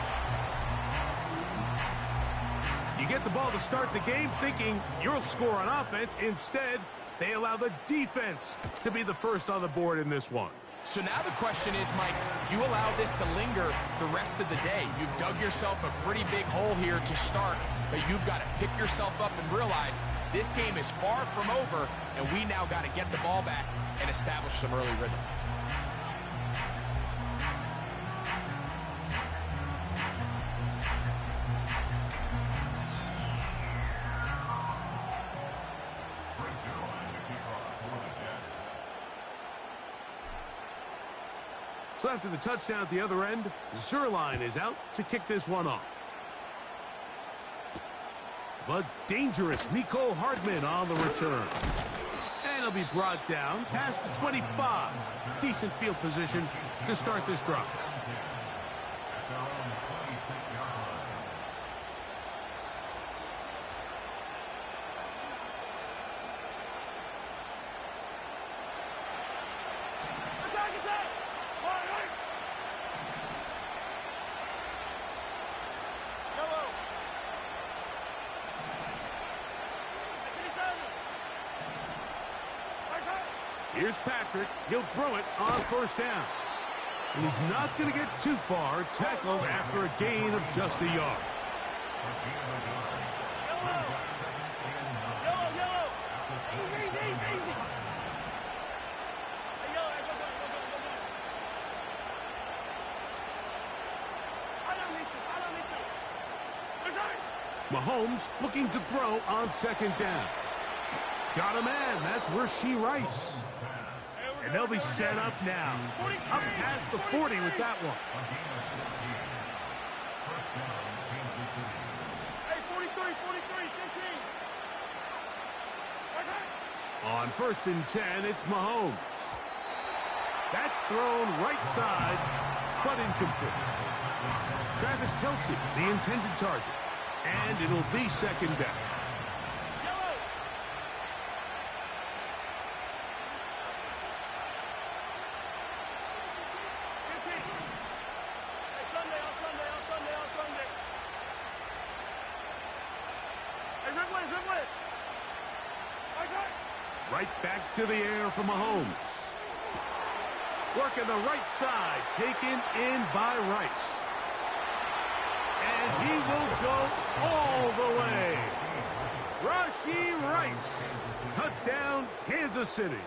You get the ball to start the game thinking you'll score on offense. Instead, they allow the defense to be the first on the board in this one. So now the question is, Mike, do you allow this to linger the rest of the day? You've dug yourself a pretty big hole here to start, but you've got to pick yourself up and realize this game is far from over, and we now got to get the ball back and establish some early rhythm. So after the touchdown at the other end, Zerline is out to kick this one off. The dangerous Mecole Hardman on the return. And he'll be brought down past the 25. Decent field position to start this drive. Here's Patrick. He'll throw it on first down. And he's not going to get too far, tackled after a gain of just a yard. Yellow. Easy. Hey, yellow, go. I don't miss it. Mahomes looking to throw on second down. Got a man. That's Rashee Rice. And they'll be set up now. Up past the 40 with that one. Hey, 43, 15. On first and 10, it's Mahomes. That's thrown right side, but incomplete. Travis Kelce, the intended target. And it'll be second down. Yellow. Hey, Sunday. Hey, Ridley. Right back to the air for Mahomes. Working the right side, taken in by Rice. And he will go all the way. Rashee Rice. Touchdown, Kansas City.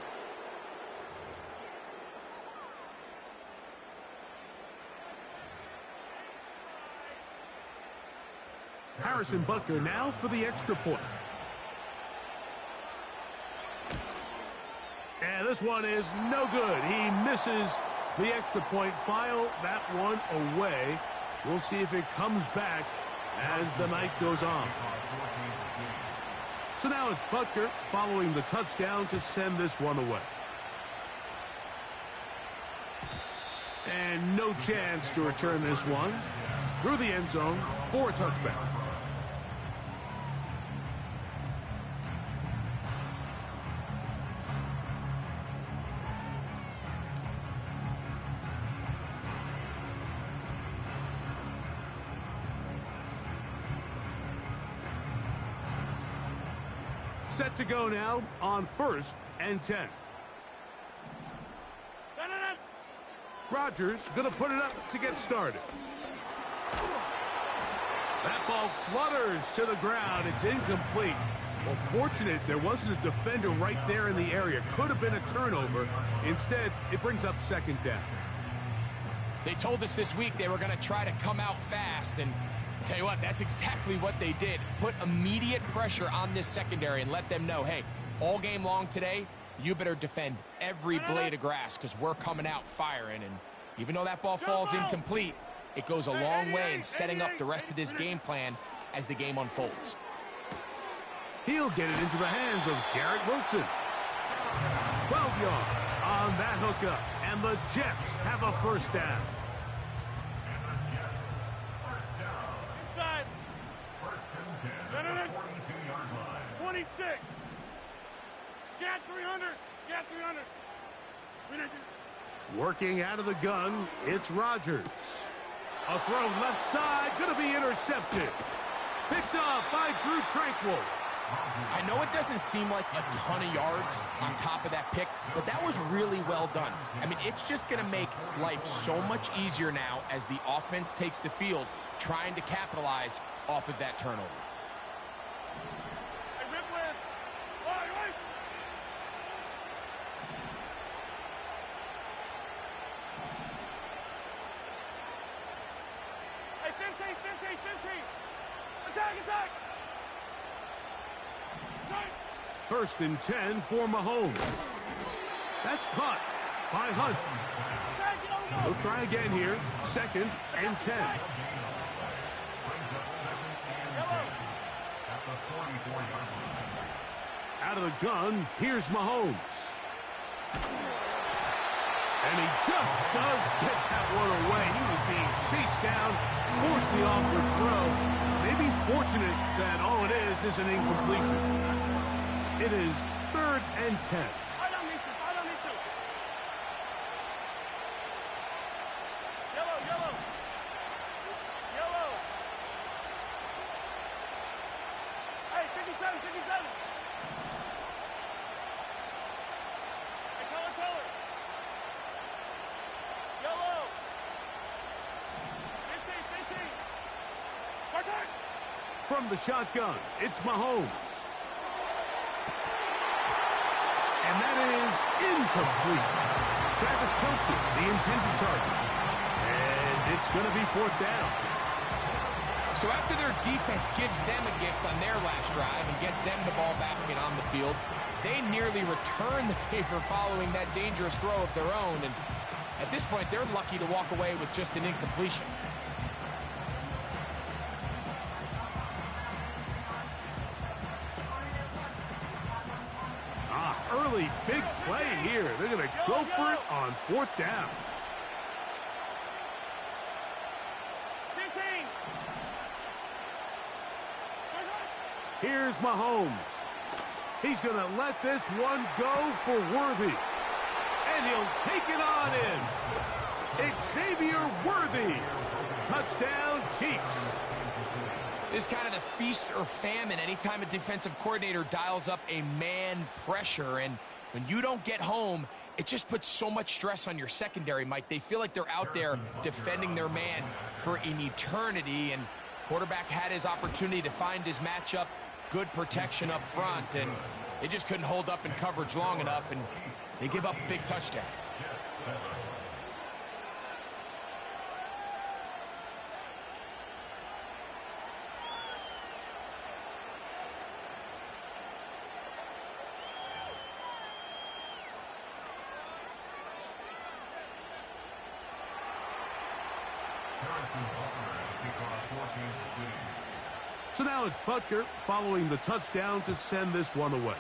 Harrison Butker now for the extra point. And this one is no good. He misses the extra point. File that one away. We'll see if it comes back as the night goes on. So now it's Butker following the touchdown to send this one away. And no chance to return this one through the end zone for a touchback. Set to go now on first and 10. Rodgers going to put it up to get started. That ball flutters to the ground. It's incomplete. Well, fortunate there wasn't a defender right there in the area. Could have been a turnover. Instead, it brings up second down. They told us this week they were going to try to come out fast, and tell you what, that's exactly what they did. Put immediate pressure on this secondary and let them know, hey, all game long today, you better defend every blade of grass because we're coming out firing. And even though that ball falls incomplete, it goes a long way in setting up the rest of this game plan as the game unfolds. He'll get it into the hands of Garrett Wilson. 12 yards on that hookup, and the Jets have a first down. Inside. 26. Got 300. Working out of the gun, it's Rodgers. A throw left side, going to be intercepted. Picked off by Drew Tranquill. I know it doesn't seem like a ton of yards on top of that pick, but that was really well done. I mean, it's just going to make life so much easier now as the offense takes the field, trying to capitalize off of that turnover. Hey, Ridley. Wait. Hey, 15. Attack. First and 10 for Mahomes. That's caught by Hunt. He'll try again here. Second and 10. Out of the gun, here's Mahomes. And he just does get that one away. He was being chased down, forced the awkward throw. Maybe he's fortunate that all it is an incompletion. It is third and 10. I don't miss it. Yellow. Hey, 57. Hey, From the shotgun, it's Mahomes. And that is incomplete. Travis Kelce, the intended target. And it's going to be 4th down. So after their defense gives them a gift on their last drive and gets them the ball back and on the field, they nearly return the favor following that dangerous throw of their own. And at this point, they're lucky to walk away with just an incompletion. Early big play here. They're going to go for it on 4th down. 15. Here's Mahomes. He's going to let this one go for Worthy. And he'll take it on in. Xavier Worthy. Touchdown, Chiefs. This is kind of the feast or famine anytime a defensive coordinator dials up a man pressure. And when you don't get home, it just puts so much stress on your secondary, Mike. They feel like they're out there defending their man for an eternity. And quarterback had his opportunity to find his matchup, good protection up front, and they just couldn't hold up in coverage long enough, and they give up a big touchdown. So now it's Butker following the touchdown to send this one away.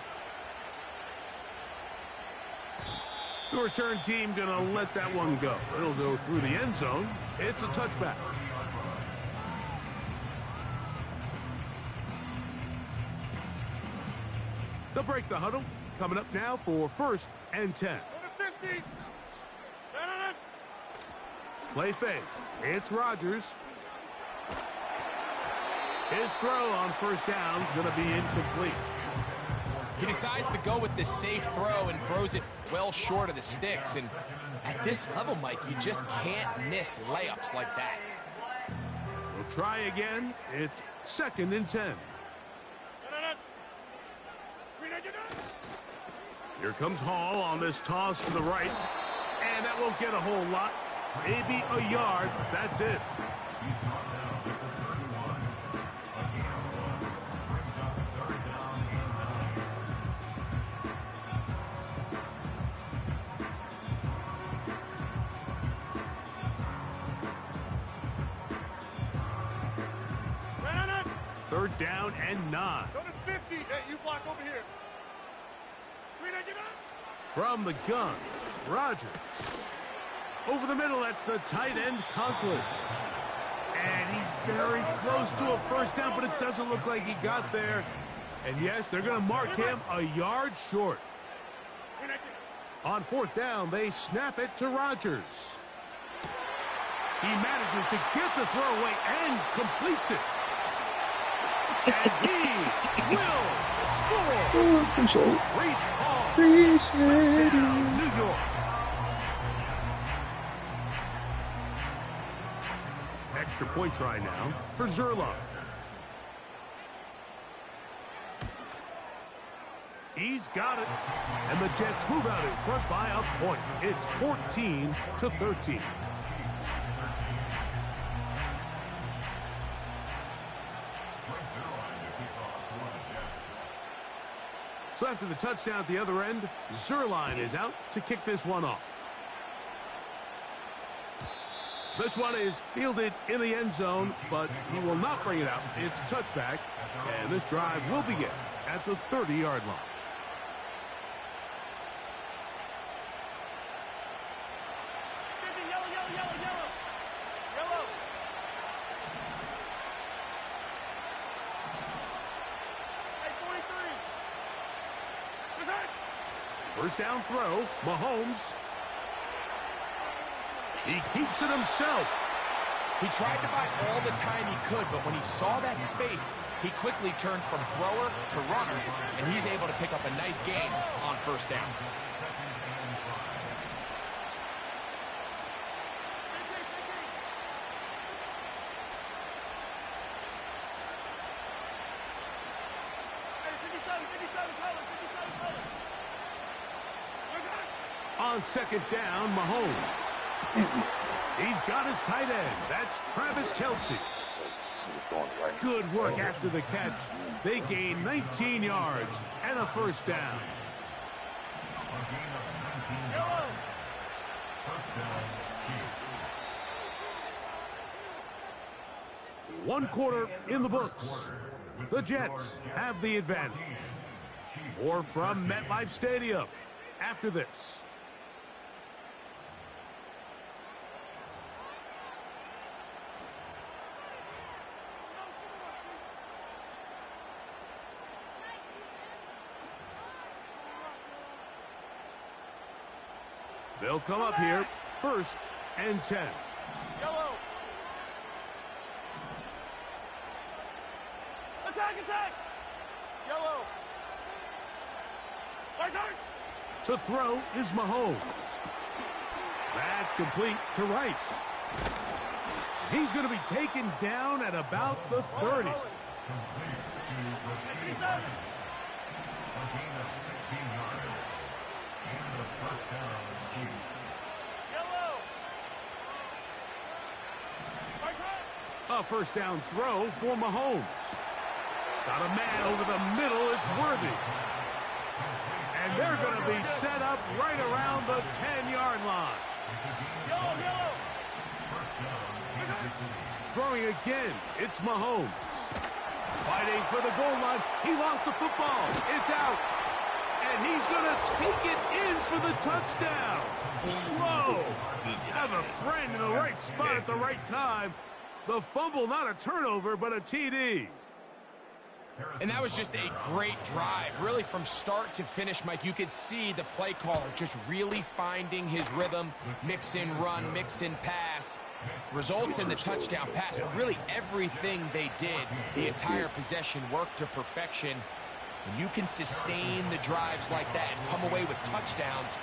The return team going to let that one go. It'll go through the end zone. It's a touchback. They'll break the huddle. Coming up now for 1st and 10. Play fake. It's Rodgers. His throw on 1st down is going to be incomplete. He decides to go with the safe throw and throws it well short of the sticks. And at this level, Mike, you just can't miss layups like that. We'll try again. It's 2nd and 10. Here comes Hall on this toss to the right. And that won't get a whole lot. Maybe a yard. That's it. Third down and 9. Go to 50. Hey, you block over here. From the gun, Rodgers. Over the middle, that's the tight end, Conklin. And he's very close to a 1st down, but it doesn't look like he got there. And yes, they're going to mark him a yard short. On 4th down, they snap it to Rodgers. He manages to get the throw away and completes it. And he will score. Reese Hall. Touchdown, New York. Extra point try now for Zerline. He's got it. And the Jets move out in front by a point. It's 14-13. So after the touchdown at the other end, Zerline is out to kick this one off. This one is fielded in the end zone, but he will not bring it out. It's touchback, and this drive will begin at the 30-yard line. First down throw, Mahomes. He keeps it himself. He tried to buy all the time he could, but when he saw that space, he quickly turned from thrower to runner, and he's able to pick up a nice gain on 1st down. On second down, Mahomes. He's got his tight end. That's Travis Kelce. Good work after the catch. They gain 19 yards and a first down. One quarter in the books. The Jets have the advantage. More from MetLife Stadium after this. They'll come up here, 1st and 10. Yellow. Attack! Yellow. To throw is Mahomes. That's complete to Rice. He's going to be taken down at about the 30. A first down throw for Mahomes. Got a man over the middle. It's Worthy. And they're going to be set up right around the 10-yard line. Yellow. Throwing again, it's Mahomes. Fighting for the goal line. He lost the football. It's out. And he's going to take it in for the touchdown. Whoa. Have a friend in the right spot at the right time. The fumble, not a turnover, but a TD. And that was just a great drive. Really, from start to finish, Mike, you could see the play caller just really finding his rhythm. Mix in run, mix in pass. Results in the touchdown pass. But really, everything they did, the entire possession, worked to perfection. When you can sustain the drives like that and come away with touchdowns,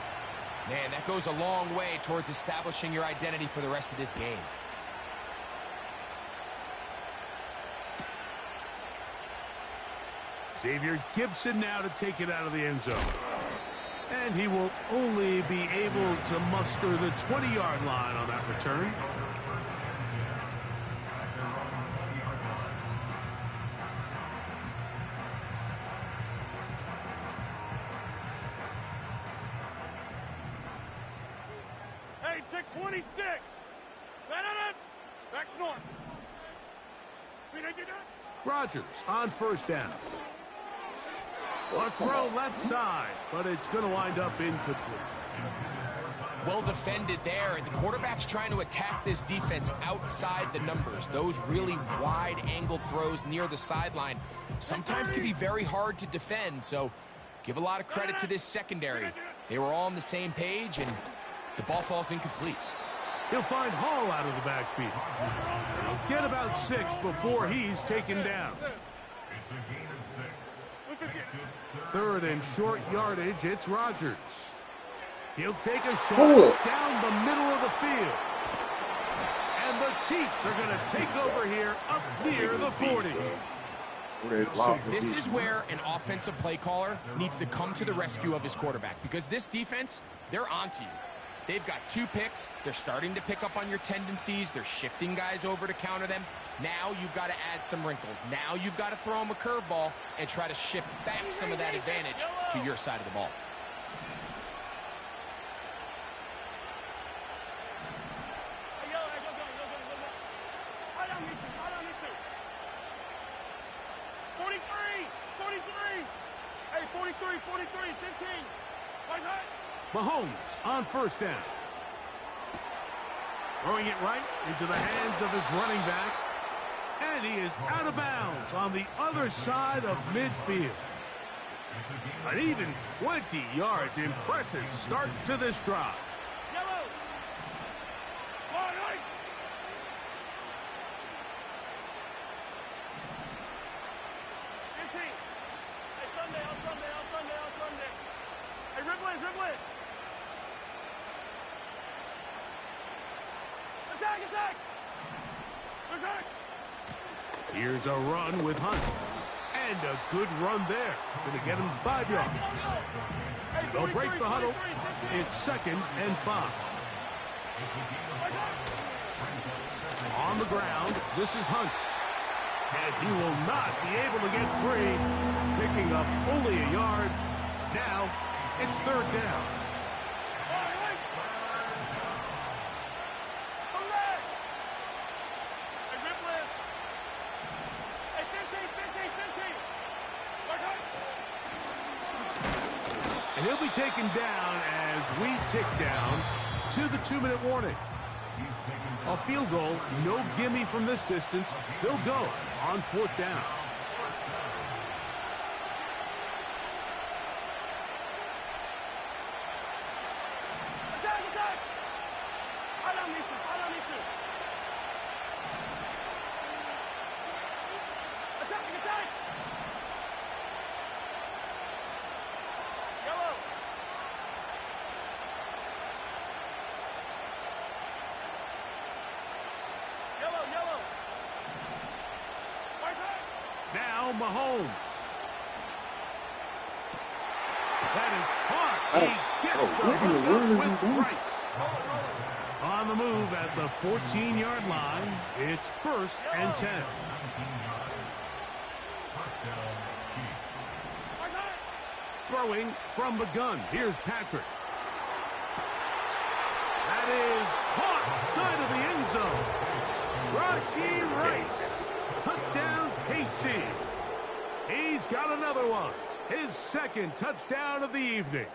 man, that goes a long way towards establishing your identity for the rest of this game. Xavier Gibson now to take it out of the end zone. And he will only be able to muster the 20-yard line on that return. Hey, check 26. Back north. Did I do that? Rodgers on first down. A throw left side, but it's going to wind up incomplete. Well defended there, and the quarterback's trying to attack this defense outside the numbers. Those really wide angle throws near the sideline sometimes can be very hard to defend, so give a lot of credit to this secondary. They were all on the same page, and the ball falls incomplete. He'll find Hall out of the backfield. He'll get about 6 before he's taken down. 3rd and short yardage, it's Rodgers. He'll take a shot down the middle of the field. And the Chiefs are going to take over here up near the 40. So this is where an offensive play caller needs to come to the rescue of his quarterback, because this defense, they're onto you. They've got 2 picks. They're starting to pick up on your tendencies. They're shifting guys over to counter them. Now you've got to add some wrinkles. Now you've got to throw them a curveball and try to shift back some of that advantage to your side of the ball. Hey, 43, 15. Mahomes on first down. Throwing it right into the hands of his running back. And he is out of bounds on the other side of midfield. An even 20 yards. Impressive start to this drive. Yellow. Right. 15. Hey, Sunday. Hey, Ripley. Attack! Here's a run with Hunt. And a good run there. Going to get him 5 yards. They'll break the huddle. It's 2nd and 5. On the ground, this is Hunt. And he will not be able to get free. Picking up only a yard. Now, it's 3rd down. And he'll be taken down as we tick down to the 2-minute warning. A field goal, no gimme from this distance. He'll go on 4th down. Now Mahomes. That is caught. He gets the hook up with Rice. On the move at the 14-yard line, it's 1st and 10. Throwing from the gun. Here's Patrick. That is caught side of the end zone. Rashee Rice. Touchdown, KC. He's got another one. His 2nd touchdown of the evening.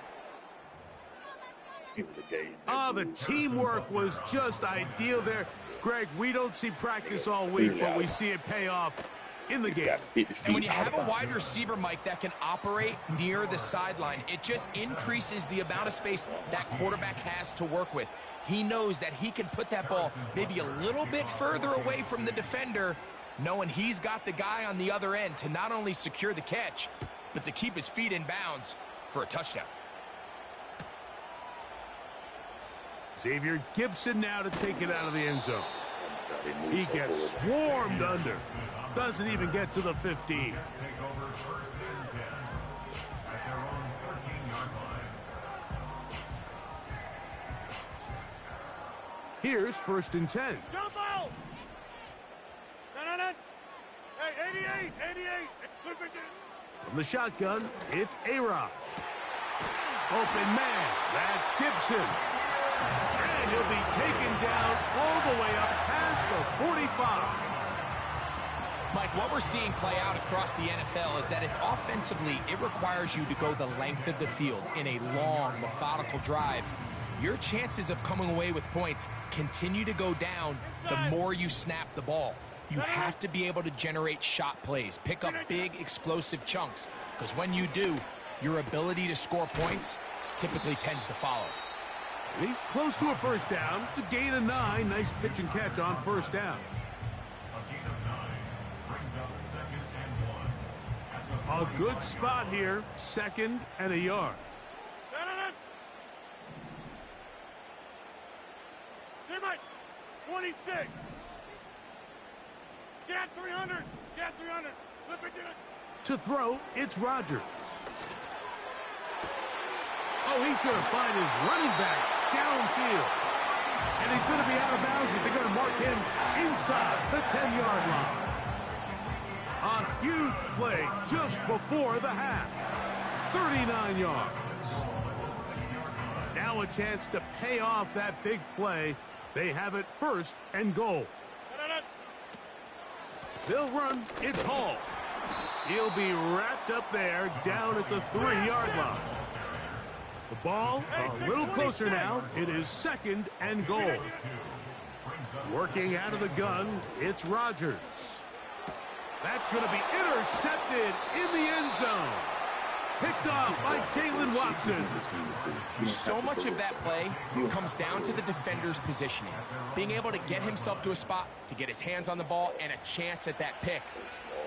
The teamwork was just ideal there. Greg, we don't see practice all week, but we see it pay off in the game. And when you have a wide receiver, Mike, that can operate near the sideline, it just increases the amount of space that quarterback has to work with. He knows that he can put that ball maybe a little bit further away from the defender, knowing he's got the guy on the other end to not only secure the catch, but to keep his feet in bounds for a touchdown. Xavier Gibson now to take it out of the end zone. He gets swarmed under. Doesn't even get to the 15. Here's 1st and 10. Jump out! Hey, 88. From the shotgun, it's A-Rod. Open man, that's Gibson. And he'll be taken down all the way up past the 45. Mike, what we're seeing play out across the NFL is that if offensively it requires you to go the length of the field in a long, methodical drive, your chances of coming away with points continue to go down the more you snap the ball. You have to be able to generate shot plays, pick up big, explosive chunks, because when you do, your ability to score points typically tends to follow. And he's close to a 1st down. It's a gain of 9. Nice pitch and catch on 1st down. A good spot here. 2nd and a yard. Hey, Mike, 26. Get 300. Get 300. Flip it, get it. To throw, it's Rodgers. Oh, he's going to find his running back downfield. And he's going to be out of bounds, but they're going to mark him inside the 10-yard line. A huge play just before the half. 39 yards. Now a chance to pay off that big play. They have it 1st and goal. They'll run. It's Hall. He'll be wrapped up there down at the 3-yard line. The ball a little closer now. It is 2nd and goal. Working out of the gun, it's Rodgers. That's going to be intercepted in the end zone. Picked off by Jalen Watson. So much of that play comes down to the defender's positioning. Being able to get himself to a spot, to get his hands on the ball, and a chance at that pick.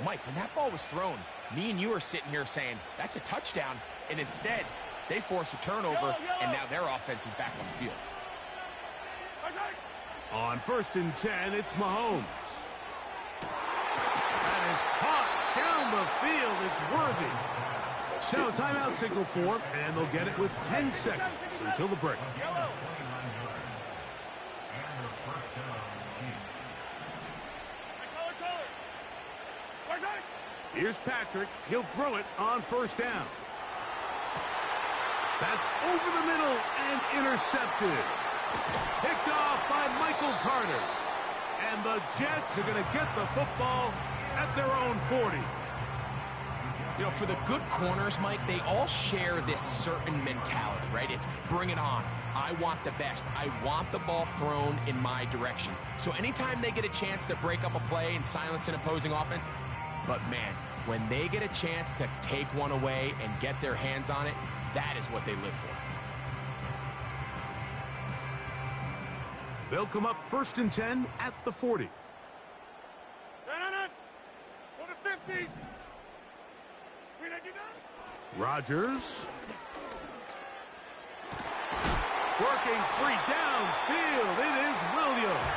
Mike, when that ball was thrown, me and you are sitting here saying, that's a touchdown. And instead, they force a turnover, and now their offense is back on the field. On 1st and 10, it's Mahomes. That is caught Down the field, it's worthy. Now a timeout signal for, and they'll get it with 10 seconds until the break. Here's Patrick. He'll throw it on first down. That's over the middle and intercepted. Picked off by Michael Carter. And the Jets are going to get the football at their own 40. You know, for the good corners, Mike, they all share this certain mentality, right? It's bring it on. I want the best. I want the ball thrown in my direction. So anytime they get a chance to break up a play and silence an opposing offense, but man, when they get a chance to take one away and get their hands on it, that is what they live for. They'll come up 1st and 10 at the 40. Go to 50. Rodgers. Working free downfield. It is Williams.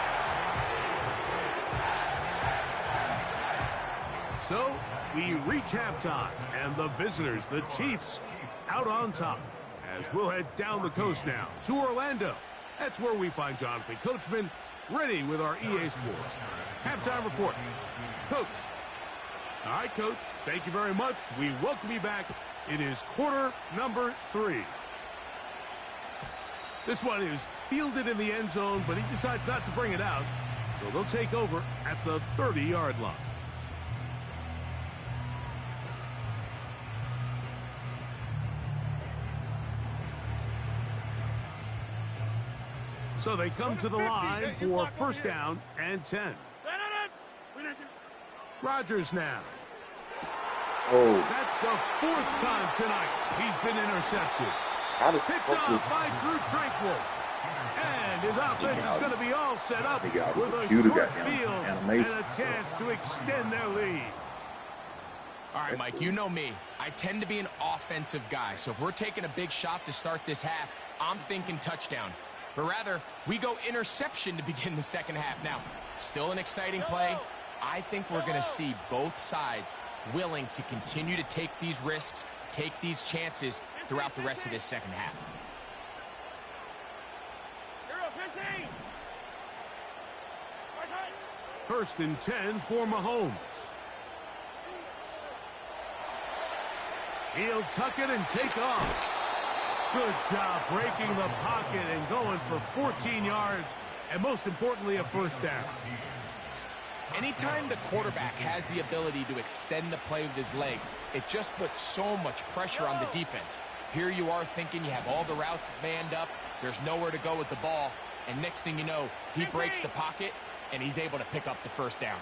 So we reach halftime, and the visitors, the Chiefs, out on top. As we'll head down the coast now to Orlando. That's where we find Jonathan Coachman ready with our EA Sports halftime report. Coach. All right, Coach. Thank you very much. We welcome you back. It is quarter number 3. This one is fielded in the end zone, but he decides not to bring it out. So they'll take over at the 30-yard line. So they come to the line for first down and 10. Rodgers now. Oh. That's the 4th time tonight he's been intercepted. Picked off by Drew Tranquil. And his offense is going to be all set up with a short field and a chance to extend their lead. All right, Mike, you know me. I tend to be an offensive guy. So if we're taking a big shot to start this half, I'm thinking touchdown. But rather, we go interception to begin the second half. Now, still an exciting play. I think we're going to see both sides willing to continue to take these risks, take these chances throughout the rest of this second half. 1st and 10 for Mahomes. He'll tuck it and take off. Good job breaking the pocket and going for 14 yards, and most importantly, a first down. Anytime the quarterback has the ability to extend the play with his legs, it just puts so much pressure on the defense. Here you are thinking you have all the routes manned up, there's nowhere to go with the ball, and next thing you know, he breaks the pocket, and he's able to pick up the first down.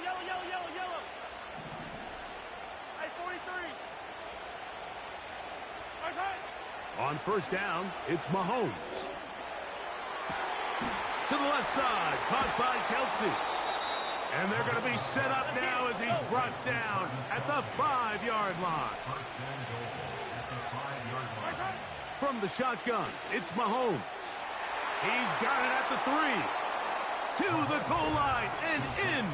Yellow. Hey, 43. On first down, it's Mahomes. To the left side, caught by Kelsey. And they're going to be set up now as he's brought down at the 5-yard line. From the shotgun, it's Mahomes. He's got it at the 3. To the goal line and in.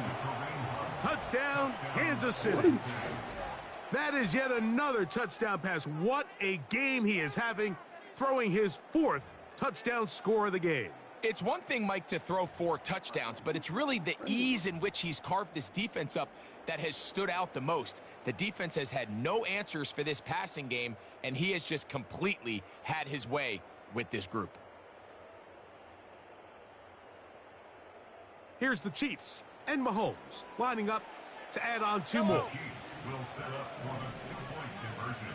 Touchdown, Kansas City. That is yet another touchdown pass. What a game he is having, throwing his 4th touchdown score of the game. It's one thing, Mike, to throw 4 touchdowns, but it's really the ease in which he's carved this defense up that has stood out the most. The defense has had no answers for this passing game, and he has just completely had his way with this group. Here's the Chiefs and Mahomes lining up to add on 2 more. Will set up for the 2-point conversion.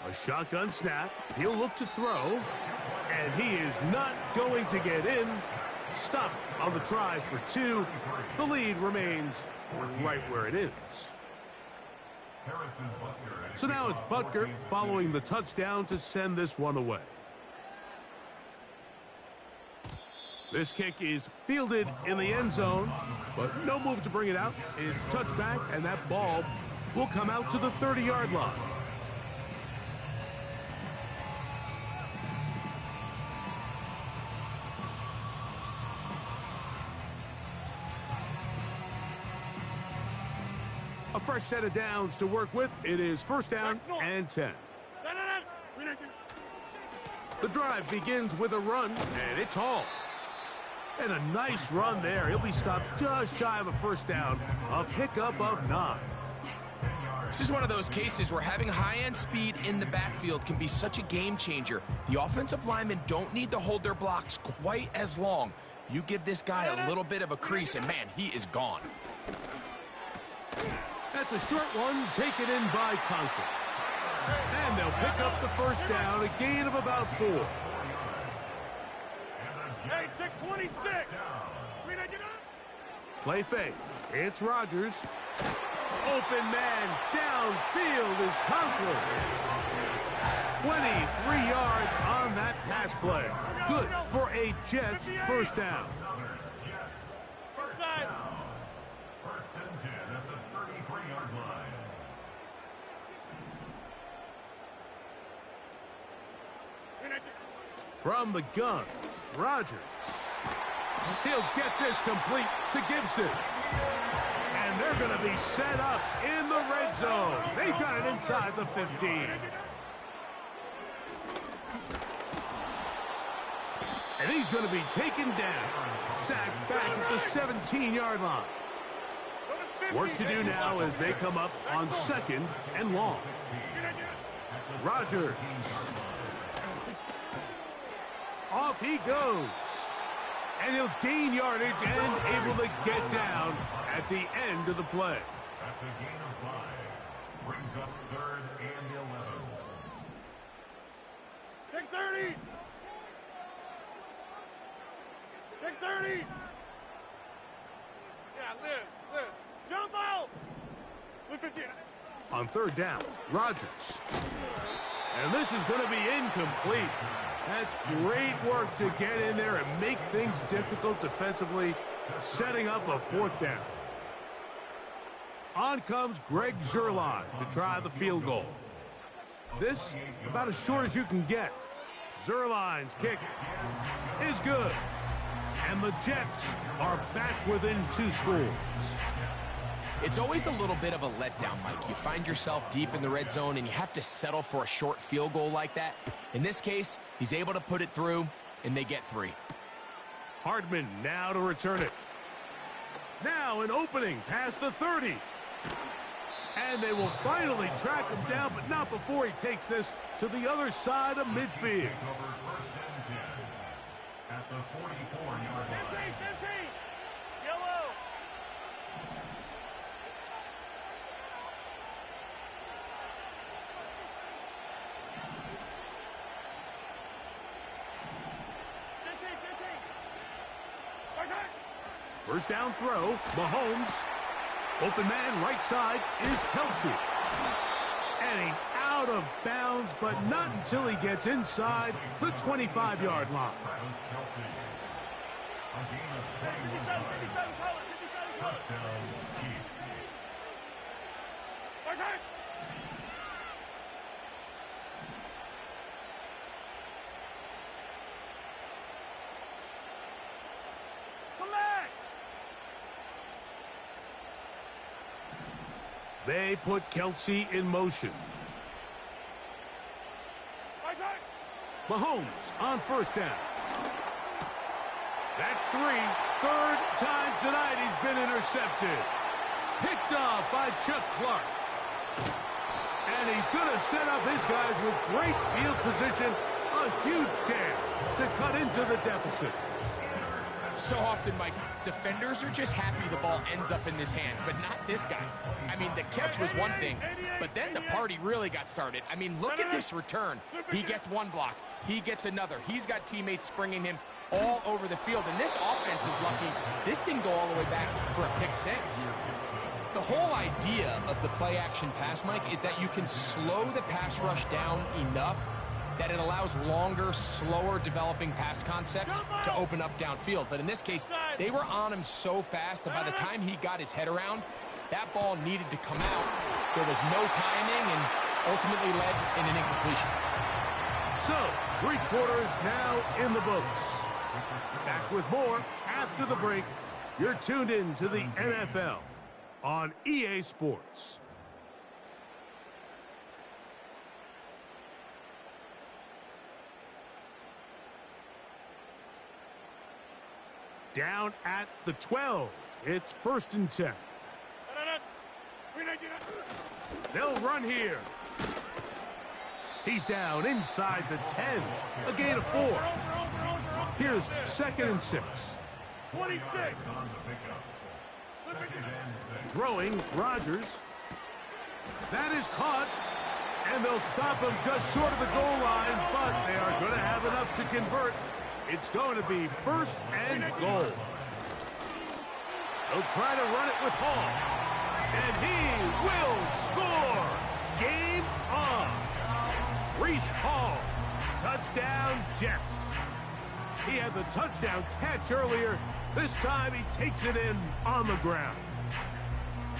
A shotgun snap. He'll look to throw. And he is not going to get in. Stop on the try for 2. The lead remains right where it is. So now it's Butker following the touchdown to send this one away. This kick is fielded in the end zone, but no move to bring it out. It's touchback, and that ball will come out to the 30-yard line. fresh set of downs to work with. It is first down and 10. The drive begins with a run, and it's Hall. And a nice run there. He'll be stopped just shy of a first down. A pickup of 9. This is one of those cases where having high-end speed in the backfield can be such a game changer. The offensive linemen don't need to hold their blocks quite as long. You give this guy a little bit of a crease, and man, he is gone. That's a short one taken in by Conklin. And they'll pick up the first down, a gain of about 4. Hey, 626. Play fake. It's Rodgers. Open man downfield is Conklin. 23 yards on that pass play. Good for a Jets first down. First and 10 at the 33-yard line. From the gun, Rodgers. He'll get this complete to Gibson. And they're going to be set up in the red zone. They've got it inside the 15. And he's going to be taken down. Sacked back at the 17-yard line. Work to do now as they come up on 2nd and long. Rodgers. Off he goes. And he'll gain yardage and able to get down at the end of the play. That's a gain of 5. Brings up 3rd and 11. 630. 630. Yeah, Liz. Jump out. On 3rd down, Rodgers. And this is going to be incomplete. That's great work to get in there and make things difficult defensively, setting up a 4th down. On comes Greg Zuerlein to try the field goal. This about as short as you can get. Zuerlein's kick is good. And the Jets are back within 2 scores. It's always a little bit of a letdown, Mike. You find yourself deep in the red zone and you have to settle for a short field goal like that. In this case, he's able to put it through, and they get 3. Hardman now to return it. Now an opening past the 30. And they will finally track him down, but not before he takes this to the other side of midfield. At the 44-yard line. Yellow. First down throw, Mahomes. Open man right side is Kelsey. And he's out of bounds, but not until he gets inside the 25-yard line. They put Kelsey in motion. Mahomes on first down. That's 3. 3rd time tonight he's been intercepted. Picked off by Chuck Clark. And he's going to set up his guys with great field position. A huge chance to cut into the deficit. So often, Mike, defenders are just happy the ball ends up in his hands, but not this guy. I mean, the catch was one thing, but then the party really got started. I mean, look at this return. He gets one block. He gets another. He's got teammates springing him all over the field, and this offense is lucky. This didn't go all the way back for a pick 6. The whole idea of the play-action pass, Mike, is that you can slow the pass rush down enough that it allows longer, slower developing pass concepts to open up downfield. But in this case, they were on him so fast that by the time he got his head around, that ball needed to come out. There was no timing and ultimately led in an incompletion. So, 3 quarters now in the books. Back with more after the break. You're tuned in to the NFL on EA Sports. Down at the 12. It's 1st and 10. They'll run here. He's down inside the 10. A gain of 4. Here's 2nd and 6. 26. Throwing, Rodgers. That is caught. And they'll stop him just short of the goal line, but they are going to have enough to convert. It's going to be 1st and goal. They'll try to run it with Hall. And he will score. Game on. Reese Hall. Touchdown, Jets. He had the touchdown catch earlier. This time he takes it in on the ground.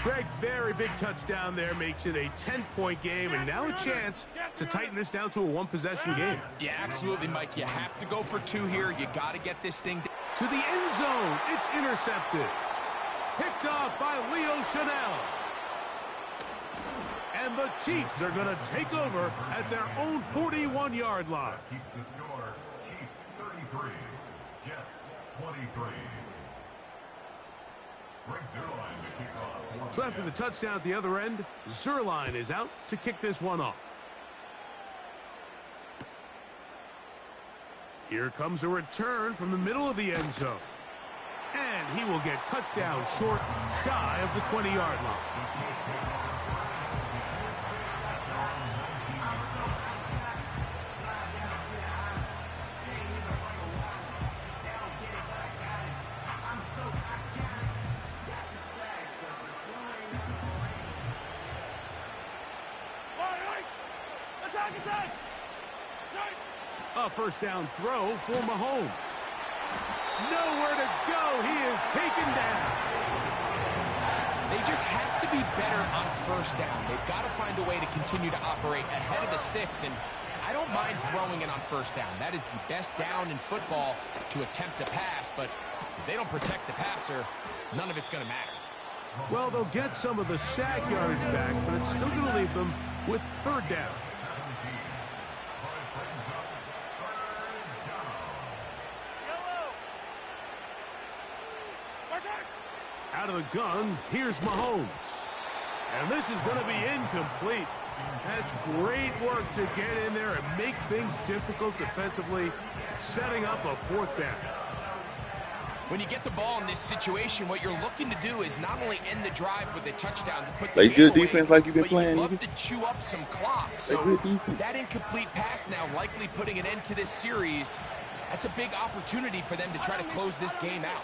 Greg, very big touchdown there, makes it a 10-point game, and now a chance to tighten this down to a one-possession game. Yeah, absolutely, Mike. You have to go for 2 here. You got to get this thing to the end zone. It's intercepted. Picked off by Leo Chanel. And the Chiefs are going to take over at their own 41-yard line. Keeps the score. Chiefs 33. Jets 23. So after the touchdown at the other end, Zerline is out to kick this one off. Here comes a return from the middle of the end zone. And he will get cut down short, shy of the 20-yard line. A 1st down throw for Mahomes. Nowhere to go. He is taken down. They just have to be better on 1st down. They've got to find a way to continue to operate ahead of the sticks, and I don't mind throwing it on 1st down. That is the best down in football to attempt to pass, but if they don't protect the passer, none of it's going to matter. Well, they'll get some of the sack yardage back, but it's still going to leave them with 3rd down. Out of the gun, here's Mahomes. And this is going to be incomplete. That's great work to get in there and make things difficult defensively, setting up a 4th down. When you get the ball in this situation, what you're looking to do is not only end the drive with a touchdown to put the Play game good away, defense like you've been playing. You'd love to chew up some clock. So that incomplete pass now likely putting an end to this series. That's a big opportunity for them to try to close this game out.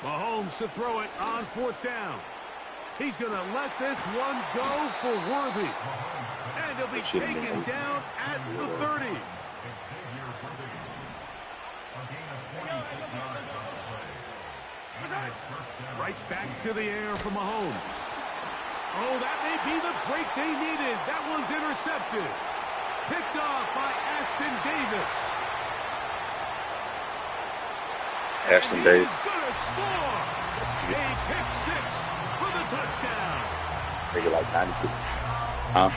Mahomes to throw it on 4th down. He's going to let this one go for Worthy. And he'll be taken down at the 30. Right back to the air for Mahomes. Oh, that may be the break they needed. That one's intercepted. Picked off by Ashton Davis. Ashton Davis. He's going to score. A pick 6 for the touchdown. Nigga like 92. Huh?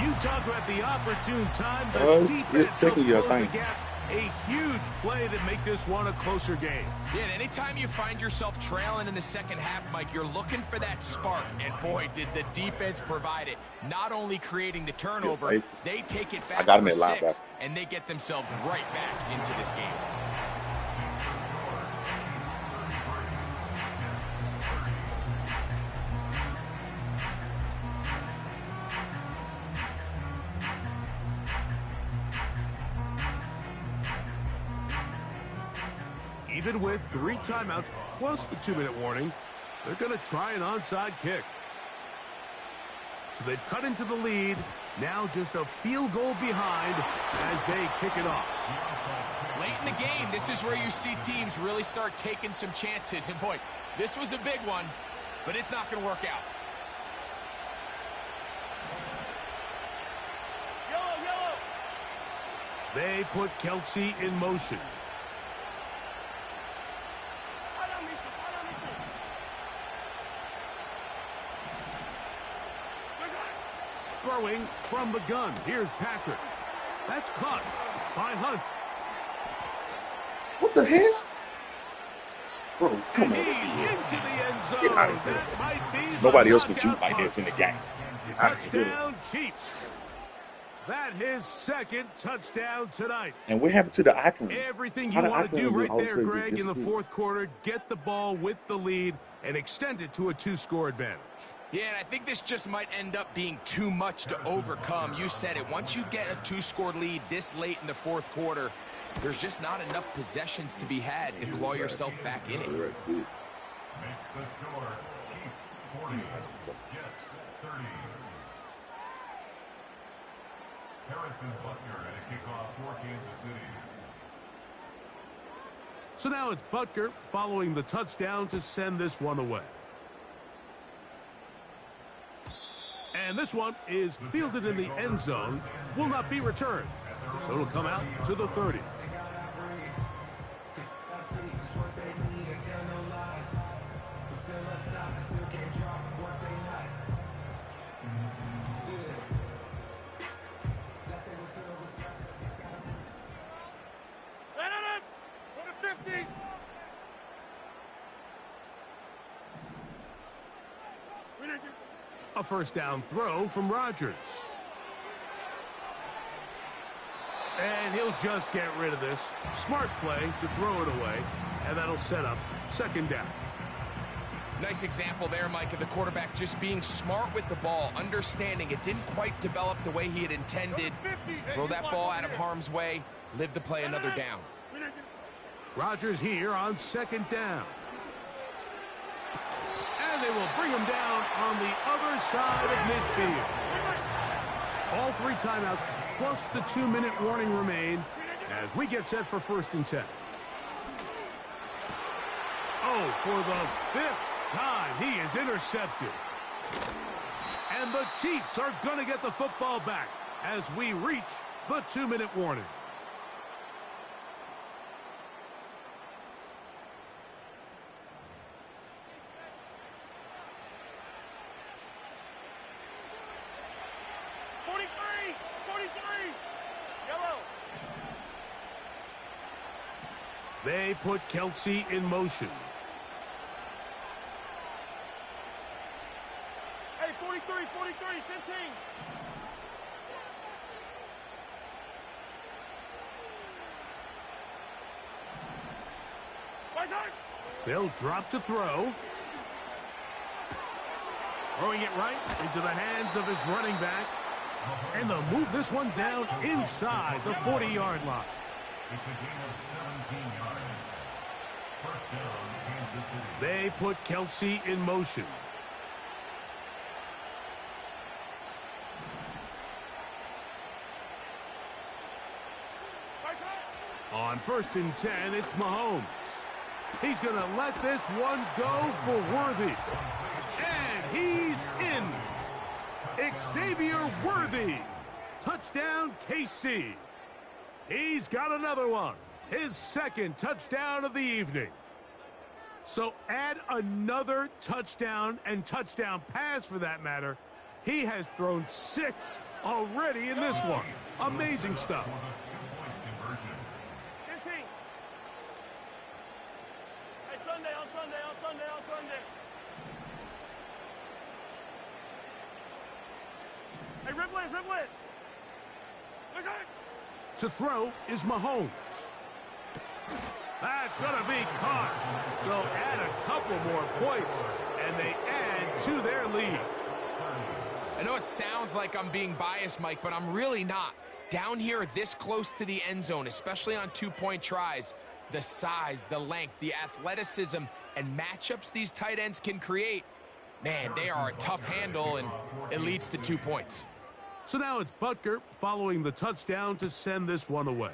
You talk about the opportune time. The defense helps close the gap. A huge play to make this one a closer game. Yeah, and anytime you find yourself trailing in the 2nd half, Mike, you're looking for that spark. And boy, did the defense provide it. Not only creating the turnover, they take it back for 6, and they get themselves right back into this game. Even with 3 timeouts plus the 2-minute warning, they're going to try an onside kick. So they've cut into the lead. Now just a field goal behind as they kick it off. Late in the game, this is where you see teams really start taking some chances. And boy, this was a big one, but it's not going to work out. They put Kelsey in motion. Throwing from the gun. Here's Patrick. That's caught by Hunt. What the hell? Bro, come on. He's into the end zone. Get out of here. That might be Nobody else can shoot like this in the game. Get out of here. Touchdown, Chiefs. That his second touchdown tonight. And what happened to the icon? Everything you want to do right there, Greg, in the fourth quarter, get the ball with the lead and extend it to a 2-score advantage. Yeah, and I think this just might end up being too much to overcome. You said it. Once you get a 2-score lead this late in the fourth quarter, there's just not enough possessions to be had to claw yourself back in it. Makes the score. Chiefs 40, Jets 30. Harrison Butker at a kickoff for Kansas City. So now it's Butker following the touchdown to send this one away. And this one is fielded in the end zone, will not be returned. So it'll come out to the 30. A first down throw from Rodgers. And he'll just get rid of this. Smart play to throw it away, and that'll set up second down. Nice example there, Mike, of the quarterback just being smart with the ball, understanding it didn't quite develop the way he had intended. Throw that ball out of harm's way, live to play another down. Rodgers here on second down. And they will bring him down on the other side of midfield. All 3 timeouts plus the 2-minute warning remain as we get set for 1st and 10. Oh, for the 5th time, he is intercepted. And the Chiefs are going to get the football back as we reach the 2-minute warning. They put Kelsey in motion. Hey, 43, 15. They'll drop to throw. Throwing it right into the hands of his running back. And they'll move this one down inside the 40-yard line. It's a gain of 17 yards. First down, Kansas City. They put Kelsey in motion. On 1st and 10, it's Mahomes. He's going to let this one go for Worthy. And he's in. Xavier Worthy. Touchdown, KC. He's got another one. His 2nd touchdown of the evening. So add another touchdown and touchdown pass for that matter. He has thrown 6 already in this one. Amazing stuff. Hey, Ripley. To throw is Mahomes. That's going to be caught. So add a couple more points, and they add to their lead. I know it sounds like I'm being biased, Mike, but I'm really not. Down here this close to the end zone, especially on 2-point tries, the size, the length, the athleticism, and matchups these tight ends can create, man, they are a tough handle, and it leads to 2 points. So now it's Butker following the touchdown to send this one away.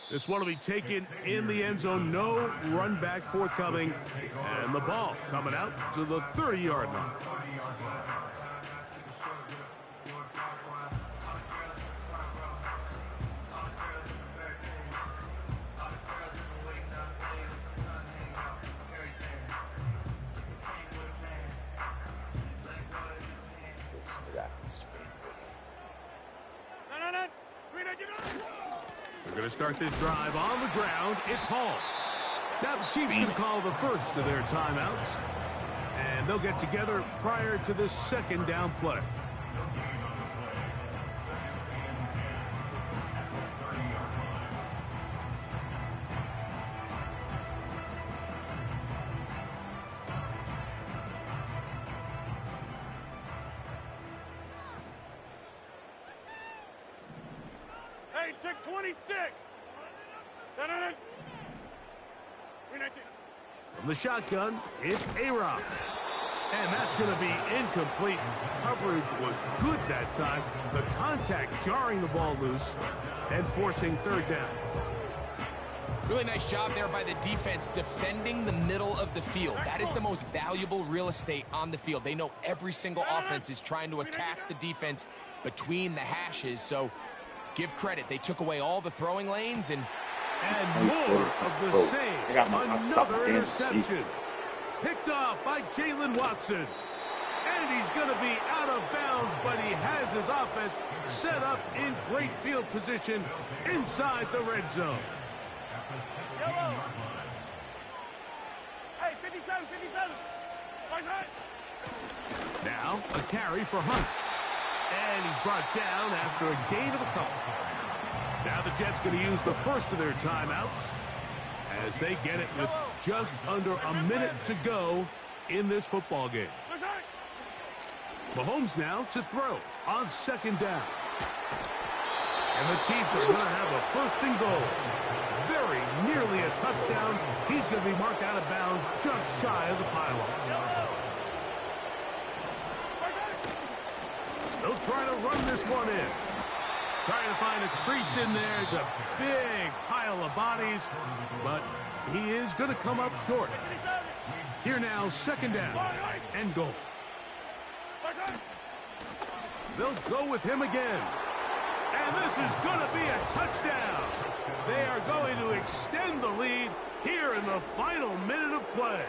This one will be taken in the end zone. No run back forthcoming. And the ball coming out to the 30-yard line. They're going to start this drive on the ground. It's Hall. Now the Chiefs going to call the first of their timeouts. And they'll get together prior to this second down play. Hey, take 26. From the shotgun, it's A-Rob. And that's going to be incomplete. Coverage was good that time. The contact jarring the ball loose and forcing third down. Really nice job there by the defense defending the middle of the field. That is the most valuable real estate on the field. They know every single offense is trying to attack the defense between the hashes. So give credit. They took away all the throwing lanes and more of the same. Another interception. Picked off by Jalen Watson. And he's going to be out of bounds, but he has his offense set up in great field position inside the red zone. Yellow. Hey, 57, 57. Right, right. Now a carry for Hunt. And he's brought down after a gain of a couple. Now the Jets going to use the first of their timeouts as they get it with just under a minute to go in this football game. Mahomes now to throw on second down. And the Chiefs are going to have a first and goal. Very nearly a touchdown. He's going to be marked out of bounds just shy of the pylon. They'll try to run this one in. Trying to find a crease in there. It's a big pile of bodies, but he is going to come up short. Here now, second down and goal. They'll go with him again. And this is going to be a touchdown. They are going to extend the lead here in the final minute of play.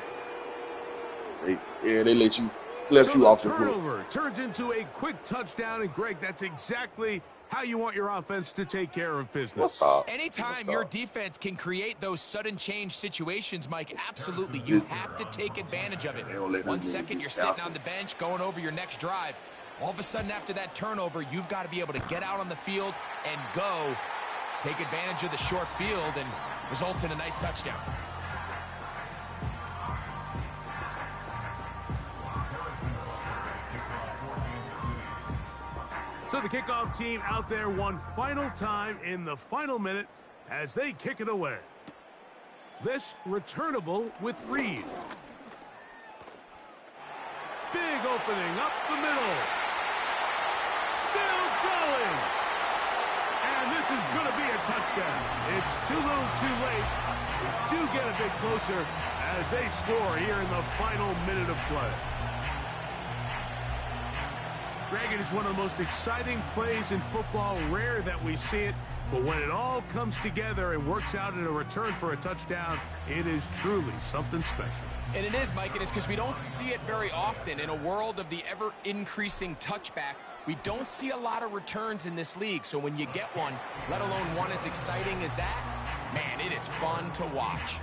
They let you left you off the turnover turns into a quick touchdown, and Greg, that's exactly how you want your offense to take care of business. Anytime your defense can create those sudden change situations, Mike, absolutely, you have to take advantage of it. 1 second, you're sitting on the bench, going over your next drive. All of a sudden, after that turnover, you've got to be able to get out on the field and go. Take advantage of the short field and results in a nice touchdown. So the kickoff team out there one final time in the final minute as they kick it away. This returnable with Reed. Big opening up the middle. Still going. And this is going to be a touchdown. It's too little too late. We do get a bit closer as they score here in the final minute of play. Greg, it is one of the most exciting plays in football. Rare that we see it, but when it all comes together and works out in a return for a touchdown, it is truly something special. And it is, Mike, and it's because we don't see it very often. In a world of the ever-increasing touchback, we don't see a lot of returns in this league. So when you get one, let alone one as exciting as that, man, it is fun to watch.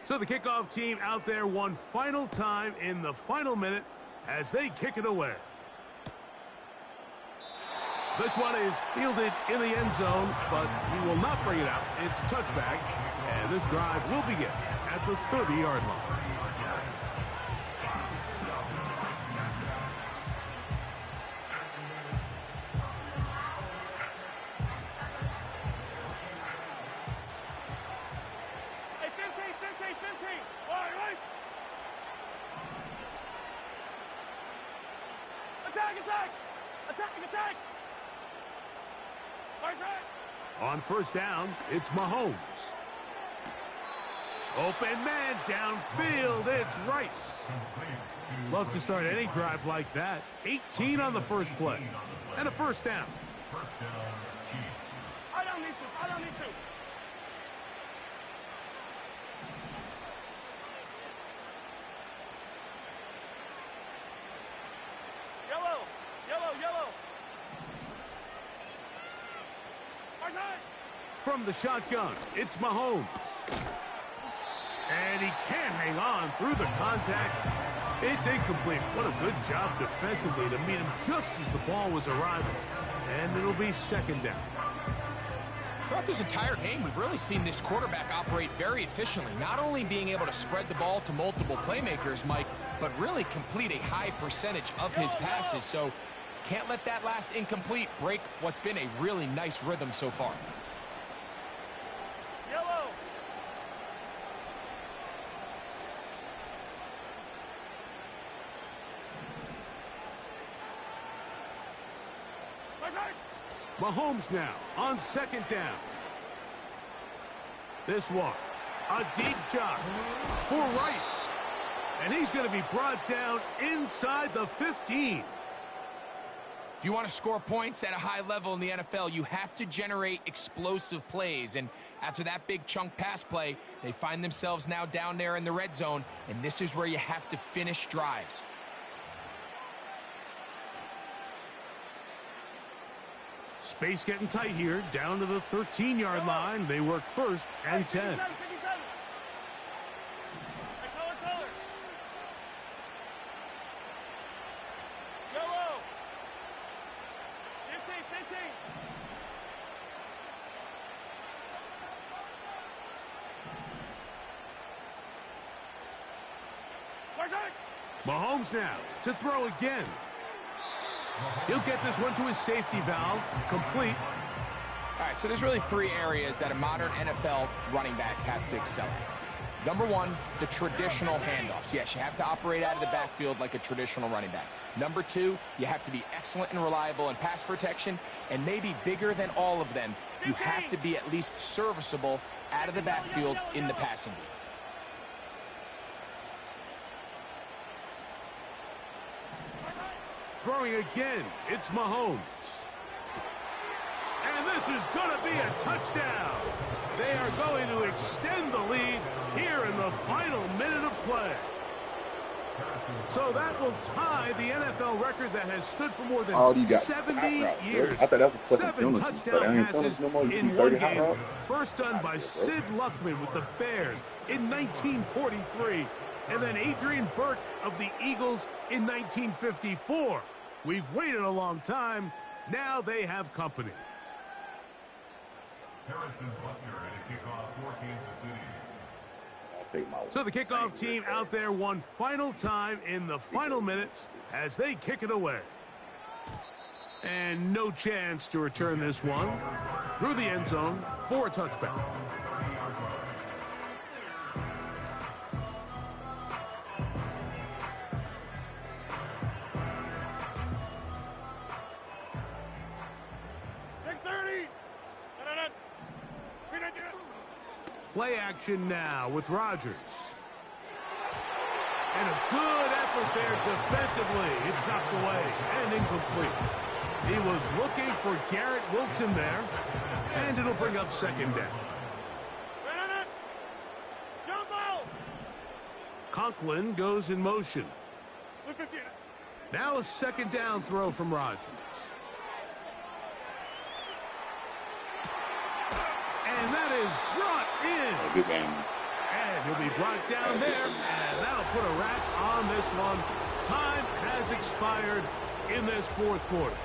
So the kickoff team out there one final time in the final minute as they kick it away. This one is fielded in the end zone, but he will not bring it out. It's touchback, and this drive will begin at the 30-yard line. On first down, it's Mahomes. Open man downfield, it's Rice. Love to start any drive like that. 18 on the first play. And a first down. I don't need two. Foul on these two. Yellow. Yellow. Yellow. Our side. From the shotgun, it's Mahomes. And he can't hang on through the contact. It's incomplete. What a good job defensively to meet him just as the ball was arriving. And it'll be second down. Throughout this entire game, we've really seen this quarterback operate very efficiently, not only being able to spread the ball to multiple playmakers, Mike, but really complete a high percentage of his passes. So can't let that last incomplete break what's been a really nice rhythm so far. Yellow. Our side. Mahomes now on second down. This one, a deep shot for Rice. And he's going to be brought down inside the 15. If you want to score points at a high level in the NFL, you have to generate explosive plays. And after that big chunk pass play, they find themselves now down there in the red zone. And this is where you have to finish drives. Space getting tight here, down to the 13-yard line. They work first and 10. 57. Hey, color. Yellow. 15. Our side. Mahomes now to throw again. He'll get this one to his safety valve, complete. All right, so there's really three areas that a modern NFL running back has to excel at. Number one, the traditional handoffs. Yes, you have to operate out of the backfield like a traditional running back. Number two, you have to be excellent and reliable in pass protection. And maybe bigger than all of them, you have to be at least serviceable out of the backfield in the passing game. Throwing again, it's Mahomes. And this is going to be a touchdown. They are going to extend the lead here in the final minute of play. So that will tie the NFL record that has stood for more than 70 years. I thought that was a fucking 7 penalty. touchdown passes no more. in one game. First done by Sid Luckman with the Bears in 1943. And then Adrian Burke of the Eagles in 1954. We've waited a long time. Now they have company. Harrison Butler at a kickoff for Kansas City. I'll take my So the kickoff team out there one final time in the final minutes as they kick it away. And no chance to return this one through the end zone for a touchback. Play action now with Rodgers. And a good effort there defensively. It's knocked away and incomplete. He was looking for Garrett Wilson there. And it'll bring up second down. Conklin goes in motion. Now a second down throw from Rodgers. And that is brought in. Good game. And he'll be brought down there. And that'll put a wrap on this one. Time has expired in this fourth quarter.